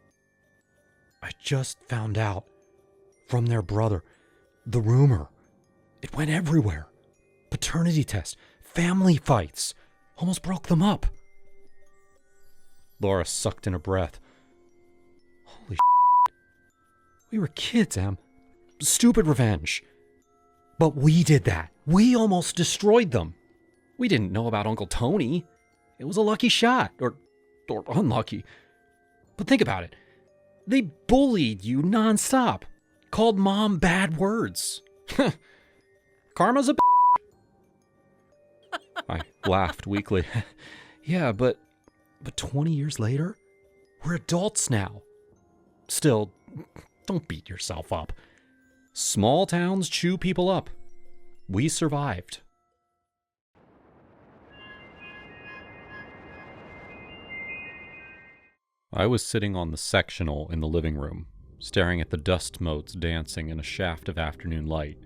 I just found out. From their brother. The rumor. It went everywhere. Paternity test. Family fights. Almost broke them up. Laura sucked in a breath. Holy shit. We were kids, Em. Stupid revenge. But we did that. We almost destroyed them. We didn't know about Uncle Tony. It was a lucky shot. Or unlucky. But think about it. They bullied you nonstop. Called Mom bad words. Karma's a I laughed weakly. Yeah, but 20 years later, we're adults now. Still, don't beat yourself up. Small towns chew people up. We survived. I was sitting on the sectional in the living room, staring at the dust motes dancing in a shaft of afternoon light.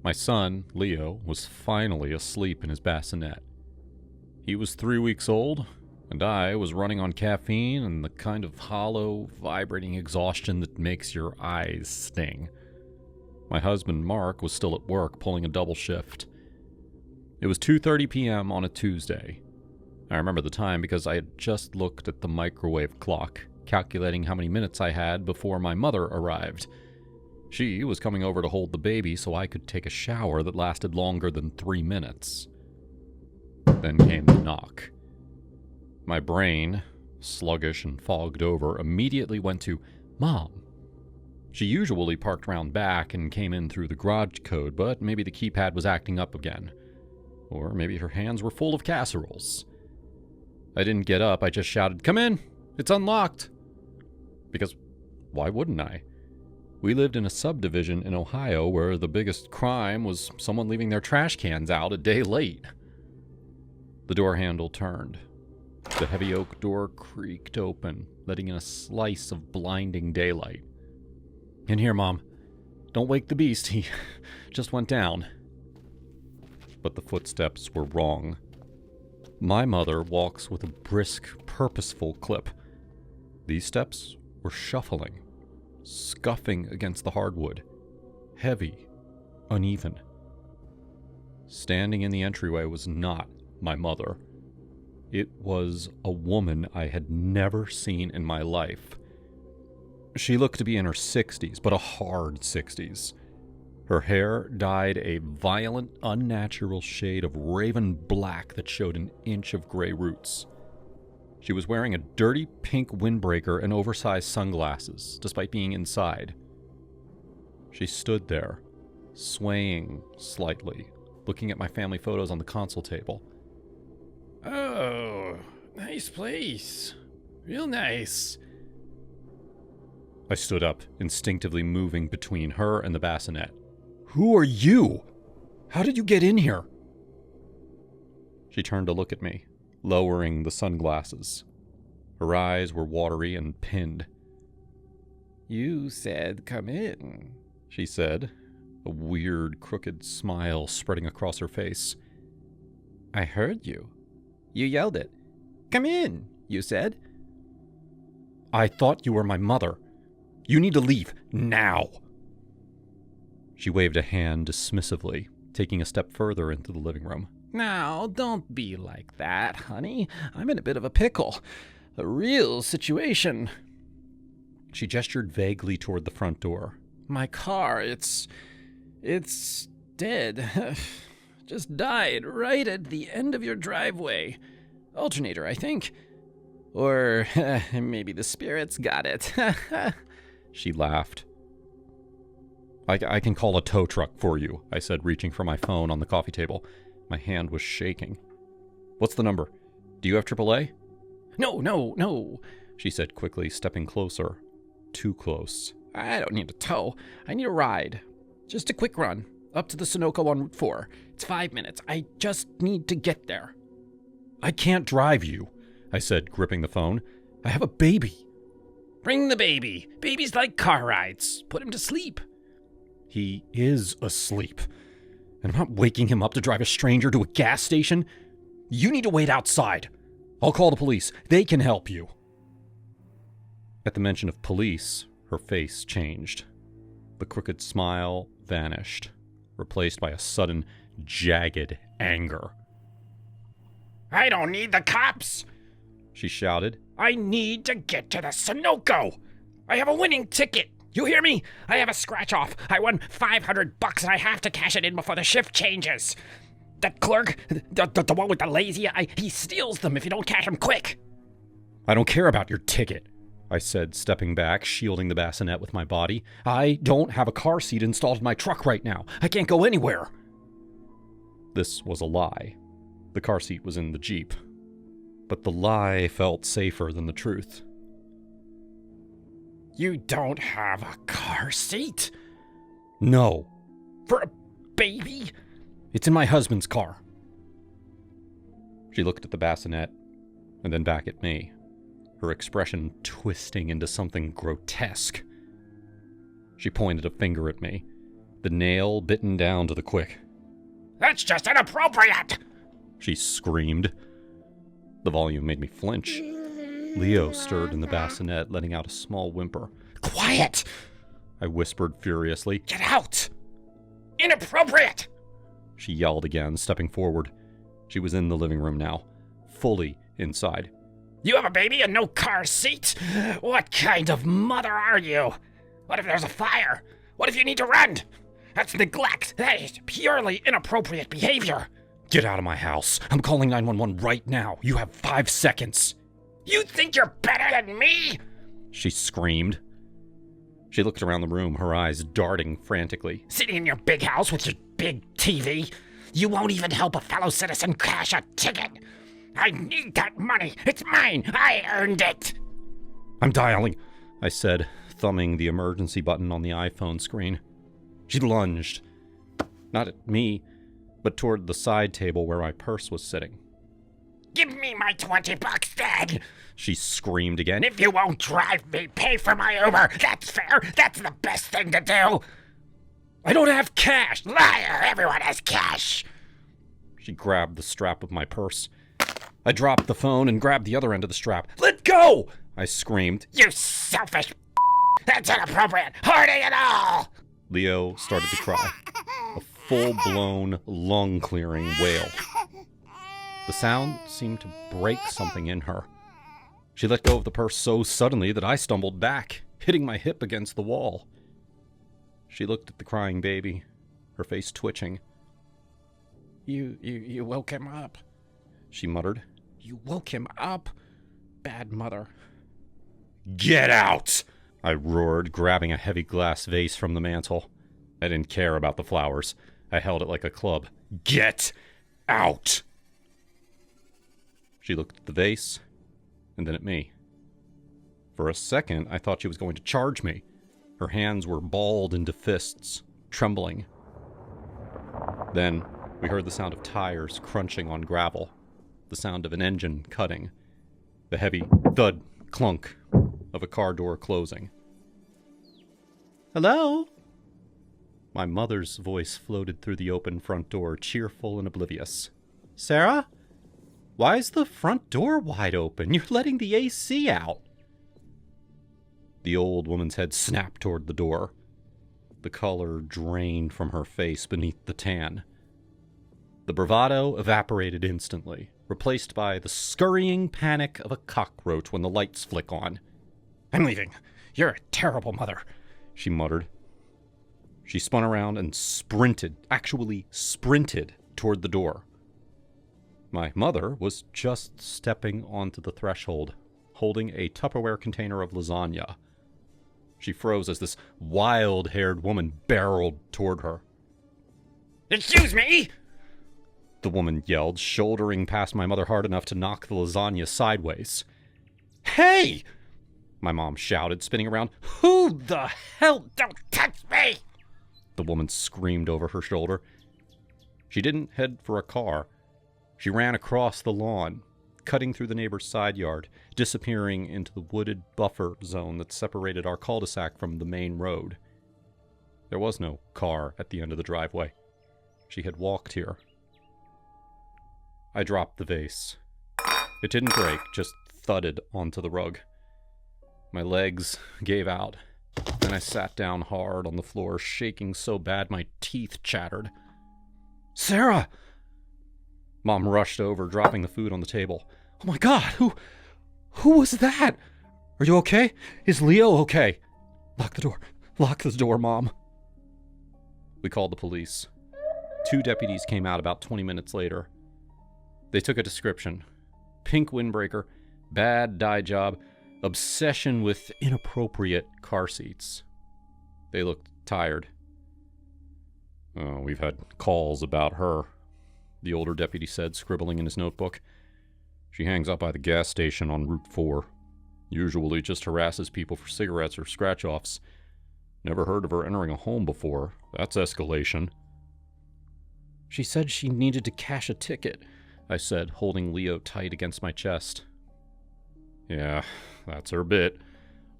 My son, Leo, was finally asleep in his bassinet. He was 3 weeks old, and I was running on caffeine and the kind of hollow, vibrating exhaustion that makes your eyes sting. My husband, Mark, was still at work, pulling a double shift. It was 2:30 p.m. on a Tuesday. I remember the time because I had just looked at the microwave clock, calculating how many minutes I had before my mother arrived. She was coming over to hold the baby so I could take a shower that lasted longer than 3 minutes. Then came the knock. My brain, sluggish and fogged over, immediately went to Mom. She usually parked round back and came in through the garage code, but maybe the keypad was acting up again. Or maybe her hands were full of casseroles. I didn't get up, I just shouted, "Come in! It's unlocked!" Because why wouldn't I? We lived in a subdivision in Ohio where the biggest crime was someone leaving their trash cans out a day late. The door handle turned. The heavy oak door creaked open, letting in a slice of blinding daylight. "In here, Mom. Don't wake the beast. He just went down." But the footsteps were wrong. My mother walks with a brisk, purposeful clip. These steps were shuffling, scuffing against the hardwood, heavy, uneven. Standing in the entryway was not my mother. It was a woman I had never seen in my life. She looked to be in her 60s, but a hard 60s. Her hair dyed a violent, unnatural shade of raven black that showed an inch of gray roots. She was wearing a dirty pink windbreaker and oversized sunglasses, despite being inside. She stood there, swaying slightly, looking at my family photos on the console table. Oh, nice place. Real nice. I stood up, instinctively moving between her and the bassinet. "Who are you? How did you get in here?" She turned to look at me, lowering the sunglasses. Her eyes were watery and pinned. You said come in, she said, a weird, crooked smile spreading across her face. I heard you. You yelled it. Come in, you said. "I thought you were my mother. You need to leave, now." She waved a hand dismissively, taking a step further into the living room. Now, don't be like that, honey. I'm in a bit of a pickle. A real situation. She gestured vaguely toward the front door. My car, it's dead. Just died right at the end of your driveway. Alternator, I think. Or maybe the spirits got it. She laughed. I can call a tow truck for you, I said, reaching for my phone on the coffee table. My hand was shaking. "What's the number? Do you have AAA? No, She said quickly, stepping closer. Too close. I don't need a tow. I need a ride. Just a quick run. Up to the Sunoco on Route 4. It's 5 minutes. I just need to get there. "I can't drive you," I said, gripping the phone. "I have a baby." Bring the baby. Babies like car rides. Put him to sleep. He is asleep. And I'm not waking him up to drive a stranger to a gas station. You need to wait outside. I'll call the police. They can help you. At the mention of police, her face changed. The crooked smile vanished, replaced by a sudden, jagged anger. I don't need the cops, she shouted. I need to get to the Sunoco. I have a winning ticket. You hear me? I have a scratch off. I won $500 and I have to cash it in before the shift changes. That clerk, the one with the lazy eye, he steals them if you don't cash them quick. "I don't care about your ticket," I said, stepping back, shielding the bassinet with my body. "I don't have a car seat installed in my truck right now. I can't go anywhere." This was a lie. The car seat was in the Jeep. But the lie felt safer than the truth. You don't have a car seat? No. For a baby? It's in my husband's car. She looked at the bassinet and then back at me. her expression twisting into something grotesque. She pointed a finger at me, the nail bitten down to the quick. That's just inappropriate! She screamed. The volume made me flinch. Leo stirred in the bassinet, letting out a small whimper. Quiet! I whispered furiously. Get out! Inappropriate! She yelled again, stepping forward. She was in the living room now, fully inside. You have a baby and no car seat? What kind of mother are you? What if there's a fire? What if you need to run? That's neglect. That is purely inappropriate behavior. Get out of my house. I'm calling 911 right now. You have 5 seconds. You think you're better than me? She screamed. She looked around the room, her eyes darting frantically. Sitting in your big house with your big TV? You won't even help a fellow citizen cash a ticket. I need that money. It's mine. I earned it. I'm dialing, I said, thumbing the emergency button on the iPhone screen. She lunged, not at me, but toward the side table where my purse was sitting. Give me my $20, Dad. She screamed again. If you won't drive me, pay for my Uber. That's fair. That's the best thing to do. I don't have cash. Liar. Everyone has cash. She grabbed the strap of my purse. I dropped the phone and grabbed the other end of the strap. Let go! I screamed. You selfish. That's inappropriate. Harding and all. Leo started to cry. A full-blown, lung-clearing wail. The sound seemed to break something in her. She let go of the purse so suddenly that I stumbled back, hitting my hip against the wall. She looked at the crying baby, her face twitching. You woke him up. She muttered. You woke him up. Bad mother. Get out! I roared, grabbing a heavy glass vase from the mantel. I didn't care about the flowers. I held it like a club. Get out! She looked at the vase, and then at me. For a second, I thought she was going to charge me. Her hands were balled into fists, trembling. Then, we heard the sound of tires crunching on gravel, the sound of an engine cutting, the heavy thud, clunk of a car door closing. Hello? My mother's voice floated through the open front door, cheerful and oblivious. Sarah? Why is the front door wide open? You're letting the AC out. The old woman's head snapped toward the door. The color drained from her face beneath the tan. The bravado evaporated instantly, replaced by the scurrying panic of a cockroach when the lights flick on. I'm leaving. You're a terrible mother, she muttered. She spun around and actually sprinted toward the door. My mother was just stepping onto the threshold, holding a Tupperware container of lasagna. She froze as this wild-haired woman barreled toward her. Excuse me? The woman yelled, shouldering past my mother hard enough to knock the lasagna sideways. Hey! My mom shouted, spinning around. Who the hell? Don't touch me! The woman screamed over her shoulder. She didn't head for a car. She ran across the lawn, cutting through the neighbor's side yard, disappearing into the wooded buffer zone that separated our cul-de-sac from the main road. There was no car at the end of the driveway. She had walked here. I dropped the vase. It didn't break, just thudded onto the rug. My legs gave out. Then I sat down hard on the floor, shaking so bad my teeth chattered. Sarah! Mom rushed over, dropping the food on the table. Oh my God, who was that? Are you okay? Is Leo okay? Lock the door. Lock the door, Mom. We called the police. 2 deputies came out about 20 minutes later. They took a description. Pink windbreaker, bad dye job, obsession with inappropriate car seats. They looked tired. Oh, we've had calls about her, the older deputy said, scribbling in his notebook. She hangs out by the gas station on Route 4. Usually just harasses people for cigarettes or scratch-offs. Never heard of her entering a home before. That's escalation. She said she needed to cash a ticket, I said, holding Leo tight against my chest. Yeah, that's her bit.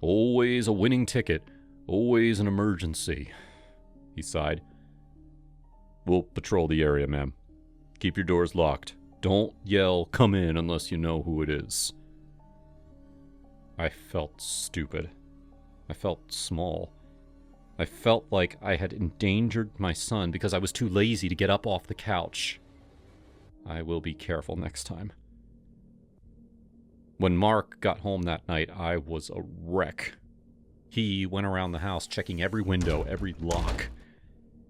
Always a winning ticket. Always an emergency. He sighed. We'll patrol the area, ma'am. Keep your doors locked. Don't yell, come in, unless you know who it is. I felt stupid. I felt small. I felt like I had endangered my son because I was too lazy to get up off the couch. I will be careful next time. When Mark got home that night, I was a wreck. He went around the house checking every window, every lock.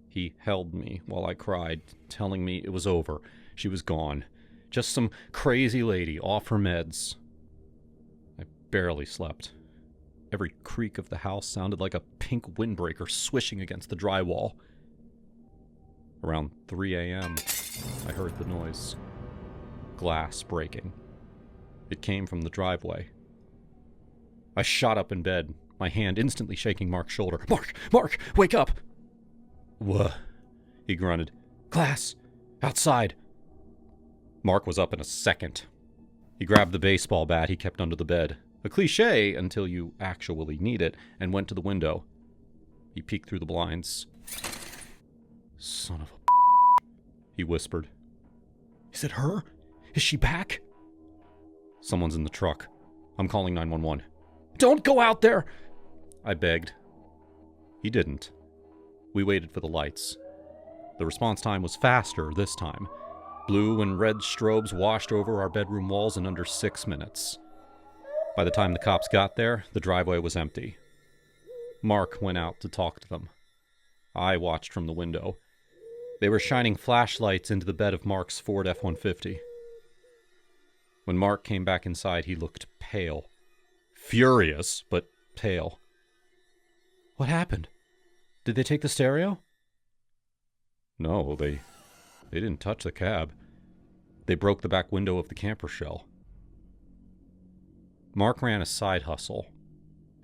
He held me while I cried, telling me it was over. She was gone. Just some crazy lady off her meds. I barely slept. Every creak of the house sounded like a pink windbreaker swishing against the drywall. Around 3 a.m., I heard the noise. Glass breaking. It came from the driveway. I shot up in bed, my hand instantly shaking Mark's shoulder. Mark, wake up! What? He grunted. Glass! Outside! Mark was up in a second. He grabbed the baseball bat he kept under the bed. A cliche until you actually need it, and went to the window. He peeked through the blinds. Son of a he whispered. Is it her? Is she back? Someone's in the truck. I'm calling 911. Don't go out there! I begged. He didn't. We waited for the lights. The response time was faster this time. Blue and red strobes washed over our bedroom walls in under 6 minutes. By the time the cops got there, the driveway was empty. Mark went out to talk to them. I watched from the window. They were shining flashlights into the bed of Mark's Ford F-150. When Mark came back inside, he looked pale. Furious, but pale. What happened? Did they take the stereo? No, they didn't touch the cab. They broke the back window of the camper shell. Mark ran a side hustle.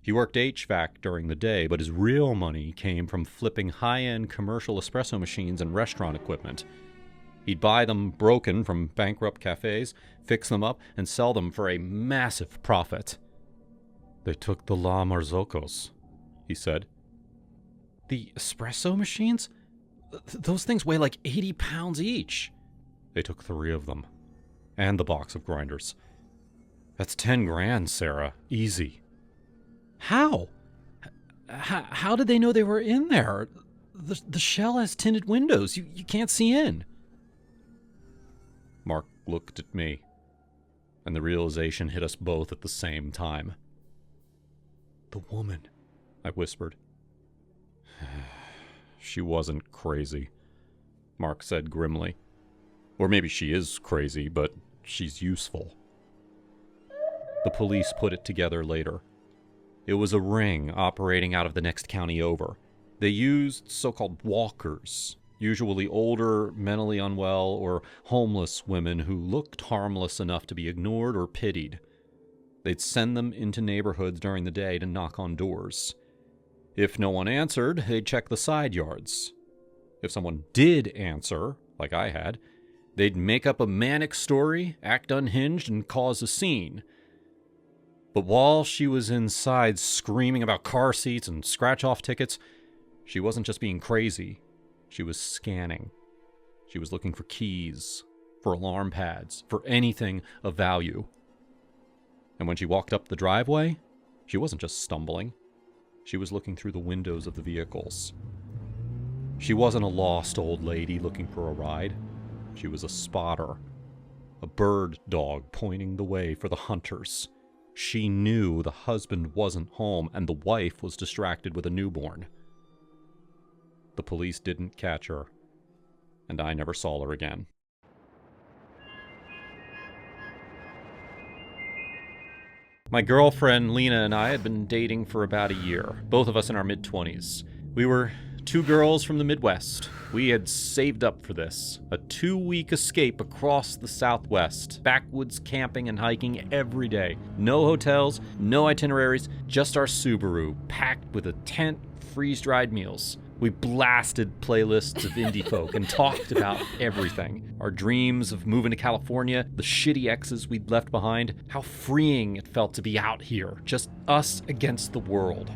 He worked HVAC during the day, but his real money came from flipping high-end commercial espresso machines and restaurant equipment. He'd buy them broken from bankrupt cafes, fix them up, and sell them for a massive profit. They took the La Marzocos, he said. The espresso machines? Those things weigh like 80 pounds each. They took 3 of them. And the box of grinders. That's 10 grand, Sarah. Easy. How? How did they know they were in there? The shell has tinted windows. You can't see in. Mark looked at me, and the realization hit us both at the same time. The woman, I whispered. She wasn't crazy, Mark said grimly. Or maybe she is crazy, but she's useful. The police put it together later. It was a ring operating out of the next county over. They used so-called walkers, usually older, mentally unwell, or homeless women who looked harmless enough to be ignored or pitied. They'd send them into neighborhoods during the day to knock on doors. If no one answered, they'd check the side yards. If someone did answer, like I had, they'd make up a manic story, act unhinged, and cause a scene. But while she was inside screaming about car seats and scratch-off tickets, she wasn't just being crazy. She was scanning. She was looking for keys, for alarm pads, for anything of value. And when she walked up the driveway, she wasn't just stumbling. She was looking through the windows of the vehicles. She wasn't a lost old lady looking for a ride. She was a spotter. A bird dog pointing the way for the hunters. She knew the husband wasn't home and the wife was distracted with a newborn. The police didn't catch her, and I never saw her again. My girlfriend Lena and I had been dating for about a year, both of us in our mid-20s. We were 2 girls from the Midwest. We had saved up for this. A 2-week escape across the Southwest. Backwoods camping and hiking every day. No hotels, no itineraries, just our Subaru, packed with a tent, freeze-dried meals. We blasted playlists of indie folk and talked about everything. Our dreams of moving to California, the shitty exes we'd left behind, how freeing it felt to be out here, just us against the world.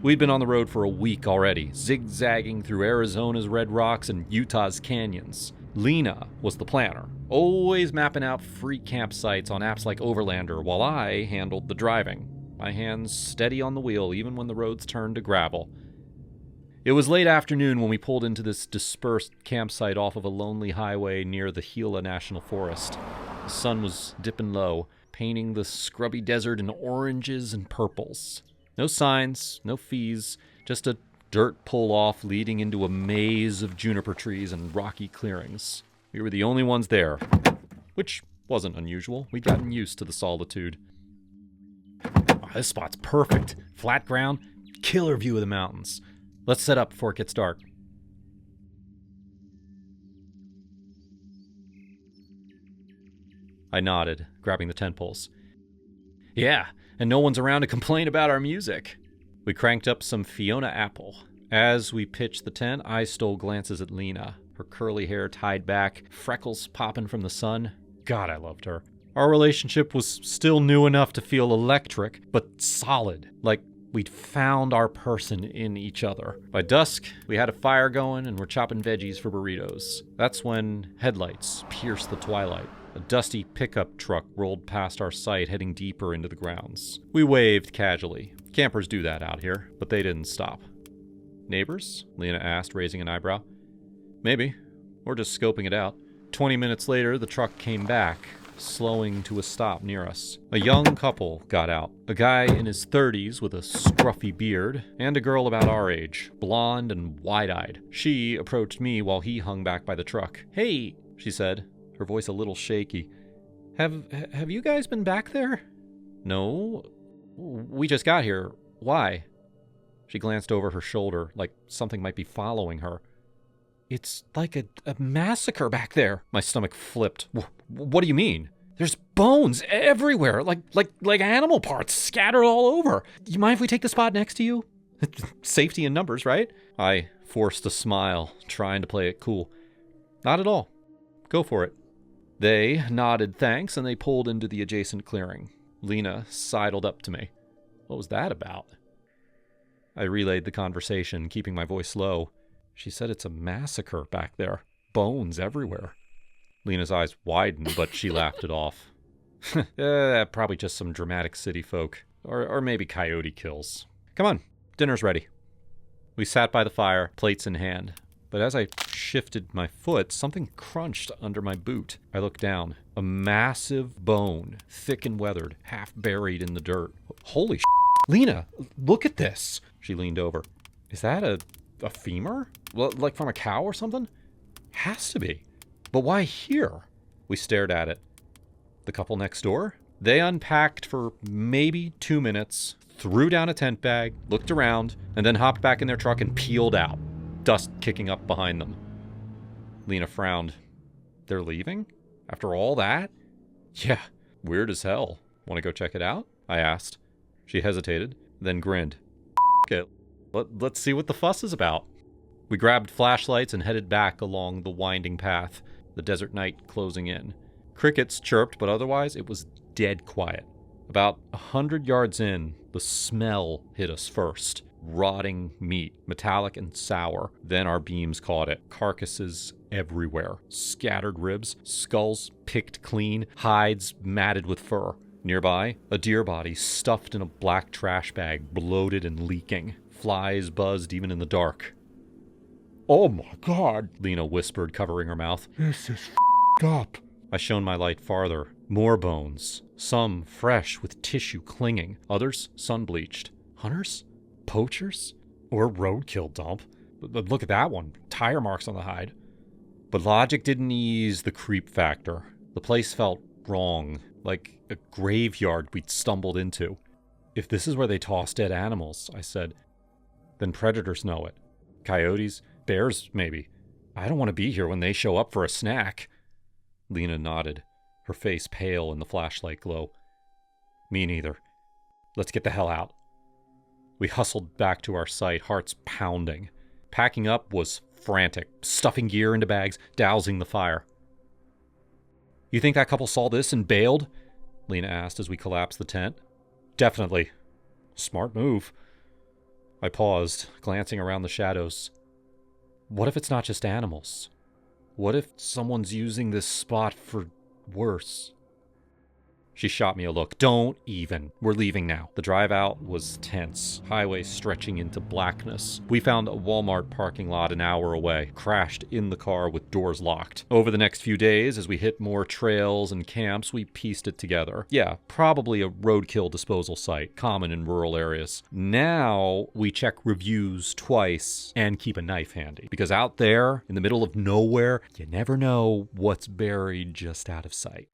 We'd been on the road for a week already, zigzagging through Arizona's red rocks and Utah's canyons. Lena was the planner, always mapping out free campsites on apps like Overlander while I handled the driving, my hands steady on the wheel even when the roads turned to gravel. It was late afternoon when we pulled into this dispersed campsite off of a lonely highway near the Gila National Forest. The sun was dipping low, painting the scrubby desert in oranges and purples. No signs, no fees, just a dirt pull-off leading into a maze of juniper trees and rocky clearings. We were the only ones there, which wasn't unusual. We'd gotten used to the solitude. Oh, this spot's perfect. Flat ground, killer view of the mountains. Let's set up before it gets dark. I nodded, grabbing the tent poles. Yeah, and no one's around to complain about our music. We cranked up some Fiona Apple. As we pitched the tent, I stole glances at Lena, her curly hair tied back, freckles popping from the sun. God, I loved her. Our relationship was still new enough to feel electric, but solid, like we'd found our person in each other. By dusk, we had a fire going and were chopping veggies for burritos. That's when headlights pierced the twilight. A dusty pickup truck rolled past our site, heading deeper into the grounds. We waved casually. Campers do that out here, but they didn't stop. Neighbors? Lena asked, raising an eyebrow. Maybe. Or just scoping it out. 20 minutes later, the truck came back, slowing to a stop near us. A young couple got out. A guy in his 30s with a scruffy beard, and a girl about our age, blonde and wide-eyed. She approached me while he hung back by the truck. Hey, she said, her voice a little shaky. Have you guys been back there? No. We just got here. Why? She glanced over her shoulder, like something might be following her. It's like a massacre back there. My stomach flipped. What do you mean? There's bones everywhere, like animal parts scattered all over. You mind if we take the spot next to you? Safety in numbers, right? I forced a smile, trying to play it cool. Not at all. Go for it. They nodded thanks, and they pulled into the adjacent clearing. Lena sidled up to me. What was that about? I relayed the conversation, keeping my voice low. She said it's a massacre back there. Bones everywhere. Lena's eyes widened, but she laughed it off. Probably just some dramatic city folk. Or maybe coyote kills. Come on, dinner's ready. We sat by the fire, plates in hand. But as I shifted my foot, something crunched under my boot. I looked down. A massive bone, thick and weathered, half buried in the dirt. Holy shit. Lena, look at this. She leaned over. Is that a femur? Like from a cow or something? Has to be. But why here? We stared at it. The couple next door? They unpacked for maybe 2 minutes, threw down a tent bag, looked around, and then hopped back in their truck and peeled out, dust kicking up behind them. Lena frowned. They're leaving? After all that? Yeah, weird as hell. Want to go check it out? I asked. She hesitated, then grinned. It. Let's see what the fuss is about. We grabbed flashlights and headed back along the winding path, the desert night closing in. Crickets chirped, but otherwise it was dead quiet. About 100 yards in, the smell hit us first. Rotting meat, metallic and sour. Then our beams caught it. Carcasses everywhere. Scattered ribs, skulls picked clean, hides matted with fur. Nearby, a deer body stuffed in a black trash bag, bloated and leaking. Flies buzzed even in the dark. Oh my God, Lena whispered, covering her mouth. this is f***ed up. I shone my light farther. More bones. Some fresh with tissue clinging. Others sun-bleached. Hunters? Poachers? Or roadkill dump. But look at that one. Tire marks on the hide. But logic didn't ease the creep factor. The place felt wrong. Like a graveyard we'd stumbled into. If this is where they toss dead animals, I said, then predators know it. Coyotes, bears, maybe. I don't want to be here when they show up for a snack. Lena nodded, her face pale in the flashlight glow. Me neither. Let's get the hell out. We hustled back to our site, hearts pounding. Packing up was frantic, stuffing gear into bags, dousing the fire. You think that couple saw this and bailed? Lena asked as we collapsed the tent. Definitely. Smart move. I paused, glancing around the shadows. What if it's not just animals? What if someone's using this spot for worse? She shot me a look. Don't even. We're leaving now. The drive out was tense, highway stretching into blackness. We found a Walmart parking lot an hour away, crashed in the car with doors locked. Over the next few days, as we hit more trails and camps, we pieced it together. Yeah, probably a roadkill disposal site, common in rural areas. Now, we check reviews twice and keep a knife handy. Because out there, in the middle of nowhere, you never know what's buried just out of sight.